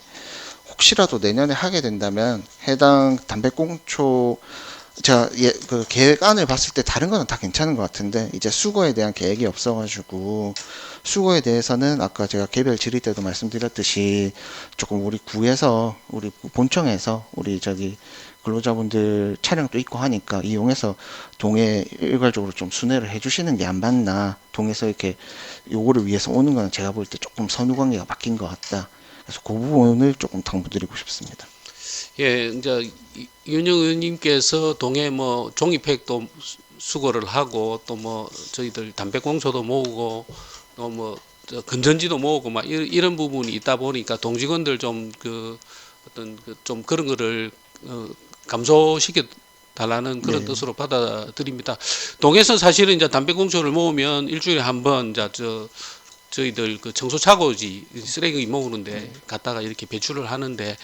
혹시라도 내년에 하게 된다면 해당 담배꽁초 제가 그 계획안을 봤을 때 다른 거는 다 괜찮은 것 같은데 이제 수거에 대한 계획이 없어가지고 수거에 대해서는 아까 제가 개별 질의 때도 말씀드렸듯이 조금 우리 구에서 우리 본청에서 우리 저기 근로자분들 차량도 있고 하니까 이용해서 동에 일괄적으로 좀 순회를 해주시는 게 안 맞나. 동에서 이렇게 요거를 위해서 오는 건 제가 볼 때 조금 선후 관계가 바뀐 것 같다. 그래서 그 부분을 조금 당부드리고 싶습니다. 예, 이제 이윤영 의원님께서 동해 뭐 종이팩도 수거를 하고 또 뭐 저희들 담배꽁초도 모으고 또 뭐 건전지도 모으고 막 이런 부분이 있다 보니까 동직원들 좀 그 어떤 그 좀 그런 거를 감소시켜 달라는 그런 뜻으로 받아들입니다. 동에서 사실은 이제 담배꽁초를 모으면 일주일에 한 번 이제 저희들 그 청소차고지 쓰레기 모으는데 갖다가 이렇게 배출을 하는데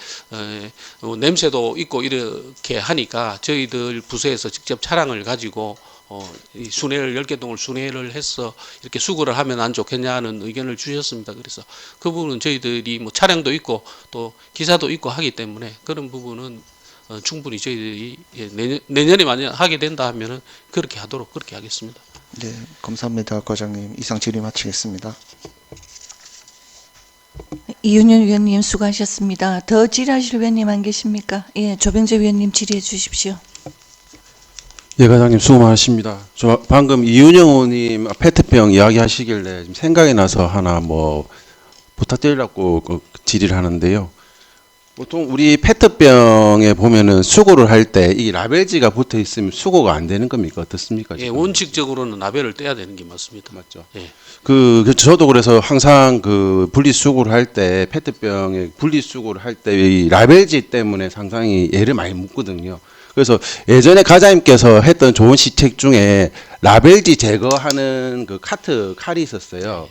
냄새도 있고 이렇게 하니까 저희들 부서에서 직접 차량을 가지고 이 순회를 10개 동을 순회를 해서 이렇게 수거를 하면 안 좋겠냐는 의견을 주셨습니다. 그래서 그 부분은 저희들이 뭐 차량도 있고 또 기사도 있고 하기 때문에 그런 부분은 충분히 저희들이 내년에 만약 하게 된다 하면은 그렇게 하도록 그렇게 하겠습니다. 네, 감사합니다. 과장님. 이상 질의 마치겠습니다. 이윤현 위원님 수고하셨습니다. 더 질의하실 위원님 안 계십니까? 예, 조병재 위원님 질의해 주십시오. 예, 과장님 수고 많으십니다. 저 방금 이윤영 의원님 페트병 이야기하시길래 지금 생각이 나서 하나 뭐 부탁드리려고 그 질의를 하는데요. 보통 우리 페트병에 보면은 수거를 할 때 이 라벨지가 붙어 있으면 수거가 안 되는 겁니까? 어떻습니까? 예, 원칙적으로는 라벨을 떼야 되는 게 맞습니다. 맞죠. 예. 저도 그래서 항상 그 분리수거를 할 때 페트병에 분리수거를 할 때 이 라벨지 때문에 상당히 애를 많이 묻거든요. 그래서 예전에 과장님께서 했던 좋은 시책 중에 라벨지 제거하는 그 칼이 있었어요.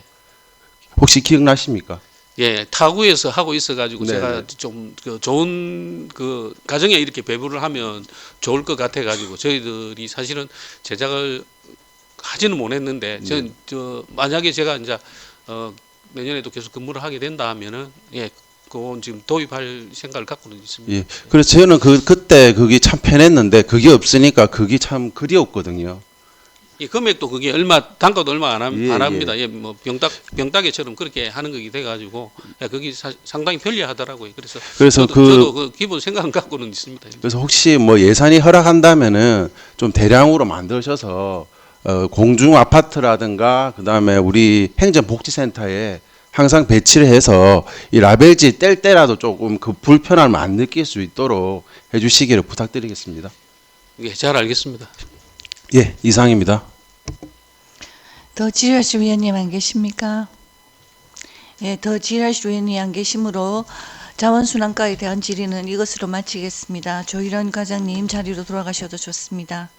혹시 기억나십니까? 예, 타구에서 하고 있어가지고 네, 제가 네. 좀 그 좋은 그 가정에 이렇게 배부를 하면 좋을 것 같아가지고 저희들이 사실은 제작을 하지는 못했는데 저 만약에 제가 이제 내년에도 계속 근무를 하게 된다 하면은 예, 그건 지금 도입할 생각을 갖고는 있습니다. 예. 그래서 저는 그때 그게 참 편했는데 그게 없으니까 그게 참 그리웠거든요. 예, 금액도 그게 얼마 단가도 얼마 안 예, 합니다. 예, 뭐 병따개처럼 그렇게 하는 거기 돼가지고 예, 그게 상당히 편리하더라고요. 그래서 저도 그 기본 생각은 갖고는 있습니다. 그래서 혹시 뭐 예산이 허락한다면은 좀 대량으로 만드셔서 공중 아파트라든가 그다음에 우리 행정복지센터에 항상 배치를 해서 이 라벨지 뗄 때라도 조금 그 불편함을 안 느낄 수 있도록 해주시기를 부탁드리겠습니다. 예, 잘 알겠습니다. 예, 이상입니다. 더 지라시 위원님 안 계십니까? 예, 더 지라시 위원이 안 계시므로 자원순환과에 대한 질의는 이것으로 마치겠습니다. 조일원 과장님 자리로 돌아가셔도 좋습니다.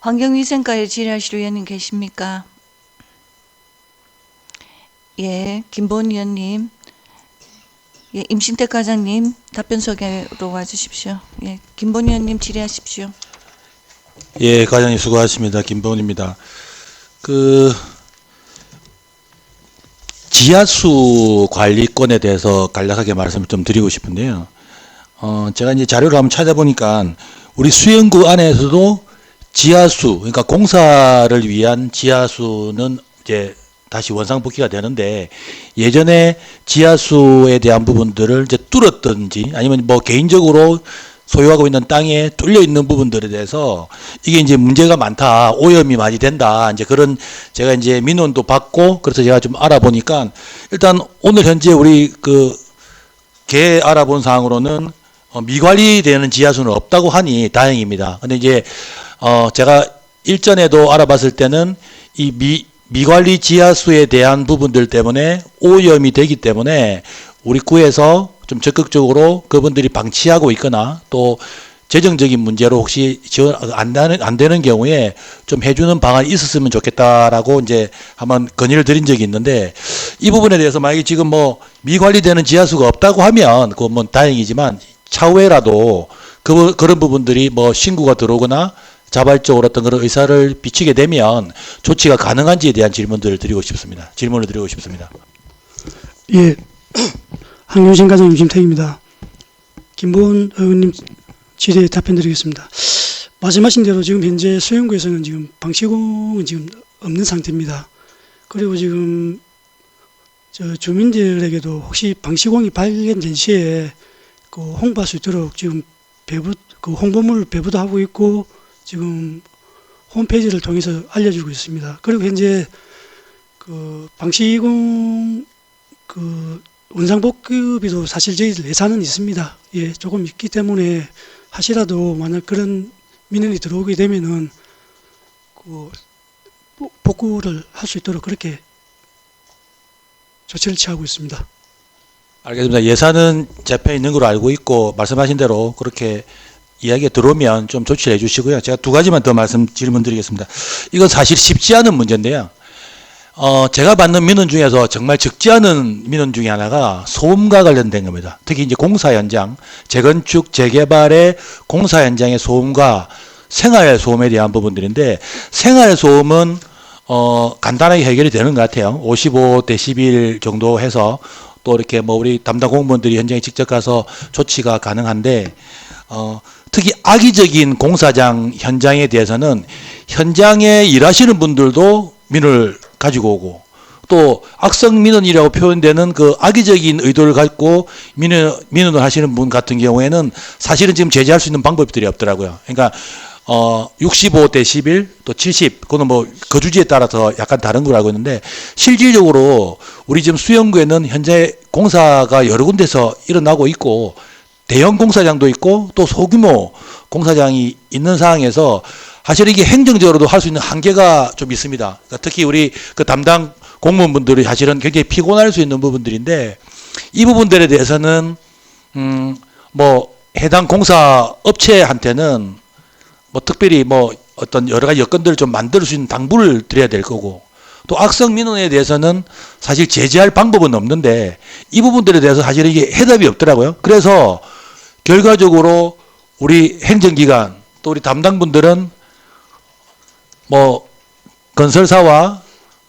환경위생과에 질의하실 위원님 계십니까? 예, 김보은 위원님, 예, 임신택 과장님 답변 소개로 와주십시오. 예, 김보은 위원님 질의하십시오. 예, 과장님 수고하셨습니다. 김보은입니다. 그 지하수 관리권에 대해서 간략하게 말씀을 좀 드리고 싶은데요. 제가 이제 자료를 한번 찾아보니까 우리 수영구 안에서도 지하수, 그러니까 공사를 위한 지하수는 이제 다시 원상복귀가 되는데 예전에 지하수에 대한 부분들을 이제 뚫었든지 아니면 뭐 개인적으로 소유하고 있는 땅에 뚫려 있는 부분들에 대해서 이게 이제 문제가 많다, 오염이 많이 된다, 이제 그런 제가 이제 민원도 받고 그래서 제가 좀 알아보니까 일단 오늘 현재 우리 개 알아본 사항으로는 미관리되는 지하수는 없다고 하니 다행입니다. 근데 이제 제가 일전에도 알아봤을 때는 이 미관리 지하수에 대한 부분들 때문에 오염이 되기 때문에 우리 구에서 좀 적극적으로 그분들이 방치하고 있거나 또 재정적인 문제로 혹시 지원 안 되는 경우에 좀 해주는 방안이 있었으면 좋겠다라고 이제 한번 건의를 드린 적이 있는데 이 부분에 대해서 만약에 지금 뭐 미관리되는 지하수가 없다고 하면 그건 뭐 다행이지만 차후에라도 그런 부분들이 뭐 신고가 들어오거나 자발적으로 어떤 그런 의사를 비치게 되면 조치가 가능한지에 대한 질문을 드리고 싶습니다. 예, 환경위생 과장 임신택입니다. 김보은 의원님 질의에 답변드리겠습니다. 말씀하신 대로 지금 현재 수영구에서는 지금 방치공은 지금 없는 상태입니다. 그리고 지금 주민들에게도 혹시 방치공이 발견된 시에 홍보할 수 있도록 지금 홍보물 배부도 하고 있고 지금 홈페이지를 통해서 알려주고 있습니다. 그리고 현재 방치공 원상복귀비도 사실 저희들 예산은 있습니다. 예, 조금 있기 때문에 하시라도 만약 그런 민원이 들어오게 되면은 복구를 할 수 있도록 그렇게 조치를 취하고 있습니다. 알겠습니다. 예산은 잡혀 있는 걸로 알고 있고 말씀하신 대로 그렇게 이야기가 들어오면 좀 조치를 해주시고요. 제가 두 가지만 더 질문 드리겠습니다. 이건 사실 쉽지 않은 문제인데요. 제가 받는 민원 중에서 정말 적지 않은 민원 중에 하나가 소음과 관련된 겁니다. 특히 이제 공사 현장, 재건축, 재개발의 공사 현장의 소음과 생활 소음에 대한 부분들인데 생활 소음은 간단하게 해결이 되는 것 같아요. 55dB 정도 해서 또 이렇게 뭐 우리 담당 공무원들이 현장에 직접 가서 조치가 가능한데 특히 악의적인 공사장 현장에 대해서는 현장에 일하시는 분들도 민원을 가지고 오고 또 악성 민원이라고 표현되는 그 악의적인 의도를 갖고 민원을 하시는 분 같은 경우에는 사실은 지금 제재할 수 있는 방법들이 없더라고요. 그러니까 65dB 또 70, 그거는 뭐 거주지에 따라서 약간 다른 걸 알고 있는데 실질적으로 우리 지금 수영구에는 현재 공사가 여러 군데서 일어나고 있고 대형 공사장도 있고 또 소규모 공사장이 있는 상황에서 사실 이게 행정적으로도 할 수 있는 한계가 좀 있습니다. 그러니까 특히 우리 그 담당 공무원분들이 사실은 굉장히 피곤할 수 있는 부분들인데 이 부분들에 대해서는 뭐 해당 공사 업체한테는 뭐 특별히 뭐 어떤 여러 가지 여건들을 좀 만들 수 있는 당부를 드려야 될 거고 또 악성 민원에 대해서는 사실 제재할 방법은 없는데 이 부분들에 대해서 사실 이게 해답이 없더라고요. 그래서 결과적으로 우리 행정기관 또 우리 담당분들은 뭐 건설사와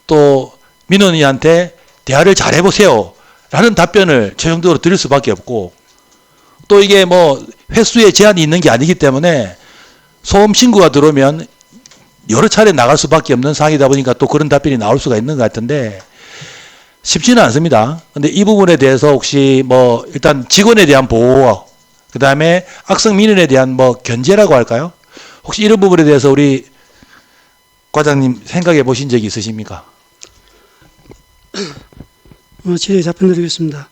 또 민원인한테 대화를 잘 해보세요 라는 답변을 최종적으로 드릴 수밖에 없고, 또 이게 뭐 횟수에 제한이 있는 게 아니기 때문에 소음 신고가 들어오면 여러 차례 나갈 수밖에 없는 상황이다 보니까 또 그런 답변이 나올 수가 있는 것 같은데 쉽지는 않습니다. 근데 이 부분에 대해서 혹시 뭐 일단 직원에 대한 보호, 그 다음에 악성 민원에 대한 뭐 견제라고 할까요? 혹시 이런 부분에 대해서 우리 과장님 생각해 보신 적이 있으십니까? 질의에 답변드리겠습니다.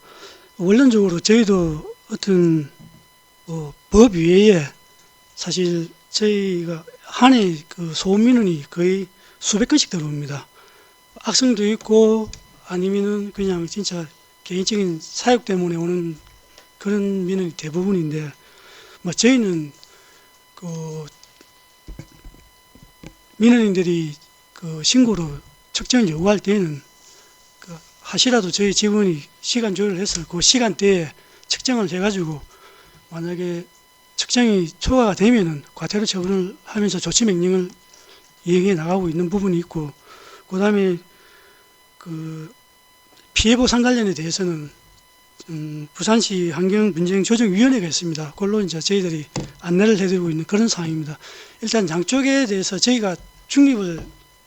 원론적으로 저희도 어떤 법 외에 사실 저희가 한 해 그 소음 민원이 거의 수백 건씩 들어옵니다. 악성도 있고 아니면은 그냥 진짜 개인적인 사욕 때문에 오는 그런 민원이 대부분인데, 뭐 저희는 그 민원인들이 그 신고로 측정을 요구할 때에는 하시라도 저희 직원이 시간 조율을 해서 그 시간대에 측정을 해가지고 만약에 측정이 초과가 되면은 과태료 처분을 하면서 조치 명령을 이행해 나가고 있는 부분이 있고, 그 다음에 그 피해 보상 관련에 대해서는 부산시 환경분쟁조정위원회가 있습니다. 그걸로 이제 저희들이 안내를 해드리고 있는 그런 상황입니다. 일단 양쪽에 대해서 저희가 중립을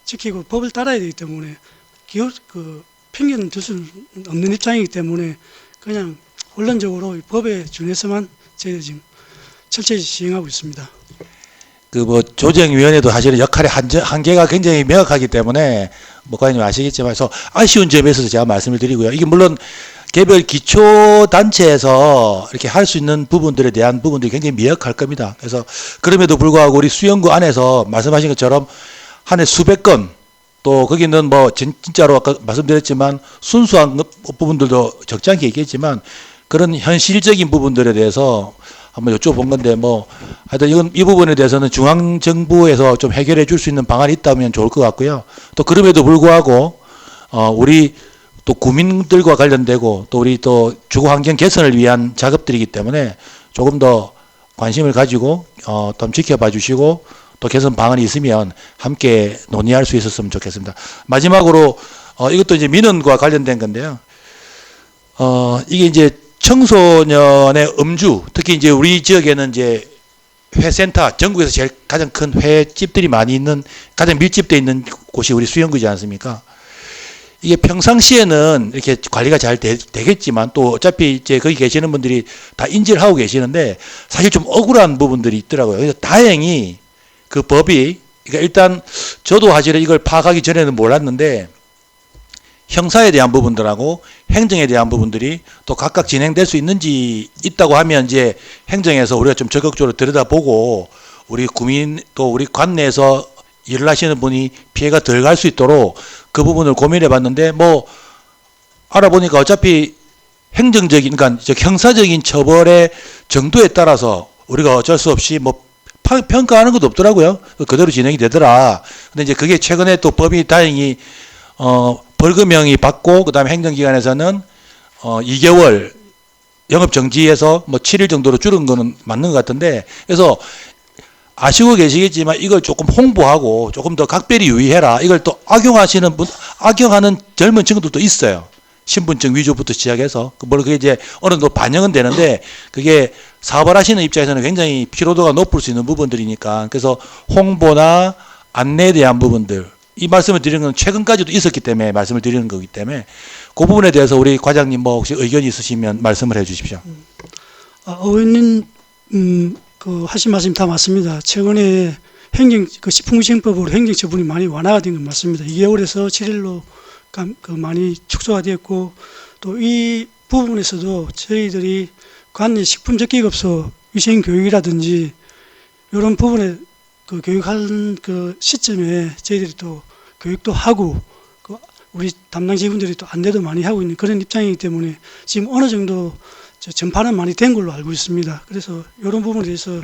지키고 법을 따라야 되기 때문에 편견을 들 수는 없는 입장이기 때문에 그냥 원론적으로 법에 준해서만 저희들이 지금 철저히 시행하고 있습니다. 그 뭐 조정위원회도 사실은 역할의 한계가 굉장히 명확하기 때문에 뭐 과장님 아시겠지만 그래서 아쉬운 점에 있어서 제가 말씀을 드리고요. 이게 물론 개별 기초 단체에서 이렇게 할 수 있는 부분들에 대한 부분들이 굉장히 미약할 겁니다. 그래서 그럼에도 불구하고 우리 수영구 안에서 말씀하신 것처럼 한 해 수백 건, 또 거기는 뭐 진짜로 아까 말씀드렸지만 순수한 부분들도 적지 않게 있겠지만 그런 현실적인 부분들에 대해서 한번 여쭤본 건데, 뭐 하여튼 이 부분에 대해서는 중앙정부에서 좀 해결해 줄 수 있는 방안이 있다면 좋을 것 같고요. 또 그럼에도 불구하고 우리 또 구민들과 관련되고 또 우리 또 주거 환경 개선을 위한 작업들이기 때문에 조금 더 관심을 가지고 좀 지켜봐 주시고 또 개선 방안이 있으면 함께 논의할 수 있었으면 좋겠습니다. 마지막으로 이것도 이제 민원과 관련된 건데요. 이게 이제 청소년의 음주, 특히 이제 우리 지역에는 이제 회센터, 전국에서 제일 가장 큰 회집들이 많이 있는, 가장 밀집되어 있는 곳이 우리 수영구지 않습니까? 이게 평상시에는 이렇게 관리가 잘 되겠지만 또 어차피 이제 거기 계시는 분들이 다 인지를 하고 계시는데 사실 좀 억울한 부분들이 있더라고요. 그래서 다행히 그 법이, 그러니까 일단 저도 사실은 이걸 파악하기 전에는 몰랐는데 형사에 대한 부분들하고 행정에 대한 부분들이 또 각각 진행될 수 있다고 하면 이제 행정에서 우리가 좀 적극적으로 들여다보고 우리 구민 또 우리 관내에서 일을 하시는 분이 피해가 덜 갈 수 있도록 그 부분을 고민해 봤는데, 뭐 알아보니까 어차피 행정적인, 그러니까 형사적인 처벌의 정도에 따라서 우리가 어쩔 수 없이 뭐 평가하는 것도 없더라고요. 그대로 진행이 되더라. 근데 이제 그게 최근에 또 법이 다행히 벌금형이 받고 그다음에 행정기관에서는 2개월 영업 정지에서 뭐 7일 정도로 줄은 거는 맞는 것 같은데, 그래서 아시고 계시겠지만 이걸 조금 홍보하고 조금 더 각별히 유의해라. 이걸 또 악용하는 젊은 친구들도 있어요. 신분증 위조부터 시작해서. 물론 그게 이제 어느 정도 반영은 되는데 그게 사업을 하시는 입장에서는 굉장히 피로도가 높을 수 있는 부분들이니까, 그래서 홍보나 안내에 대한 부분들, 이 말씀을 드리는 건 최근까지도 있었기 때문에 말씀을 드리는 거기 때문에 그 부분에 대해서 우리 과장님 뭐 혹시 의견이 있으시면 말씀을 해 주십시오. 의원님 그 하신 말씀 다 맞습니다. 최근에 식품위생법으로 행정처분이 많이 완화가 된 건 맞습니다. 2개월에서 7일로 많이 축소가 되었고, 또 이 부분에서도 저희들이 관내 식품접객업소 위생교육이라든지 이런 부분에 그 교육하는 그 시점에 저희들이 또 교육도 하고 우리 담당 직원들이 또 안내도 많이 하고 있는 그런 입장이기 때문에 지금 어느 정도 전파는 많이 된 걸로 알고 있습니다. 그래서 이런 부분에 대해서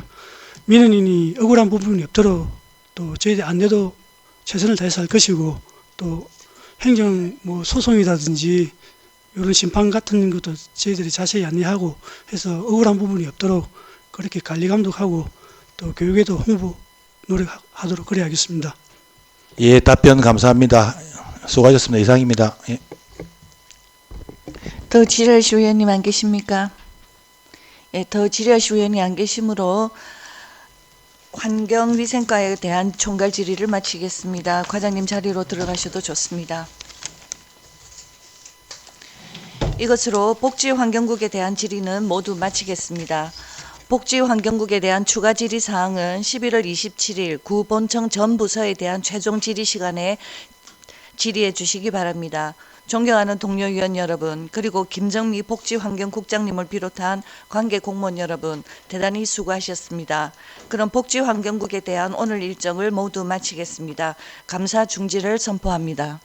민원인이 억울한 부분이 없도록 또 저희들 안내도 최선을 다해서 할 것이고, 또 행정 뭐 소송이라든지 이런 심판 같은 것도 저희들이 자세히 안내하고 해서 억울한 부분이 없도록 그렇게 관리 감독하고 또 교육에도 홍보 노력하도록 그래야겠습니다. 예, 답변 감사합니다. 수고하셨습니다. 이상입니다. 예. 더 질의하실 의원님 안 계십니까? 예, 더 질의하실 의원이 안 계시므로 환경위생과에 대한 총괄 질의를 마치겠습니다. 과장님 자리로 들어가셔도 좋습니다. 이것으로 복지환경국에 대한 질의는 모두 마치겠습니다. 복지환경국에 대한 추가 질의 사항은 11월 27일 구 본청 전 부서에 대한 최종 질의 시간에 질의해 주시기 바랍니다. 존경하는 동료 위원 여러분, 그리고 김정미 복지환경국장님을 비롯한 관계 공무원 여러분, 대단히 수고하셨습니다. 그럼 복지환경국에 대한 오늘 일정을 모두 마치겠습니다. 감사 중지를 선포합니다.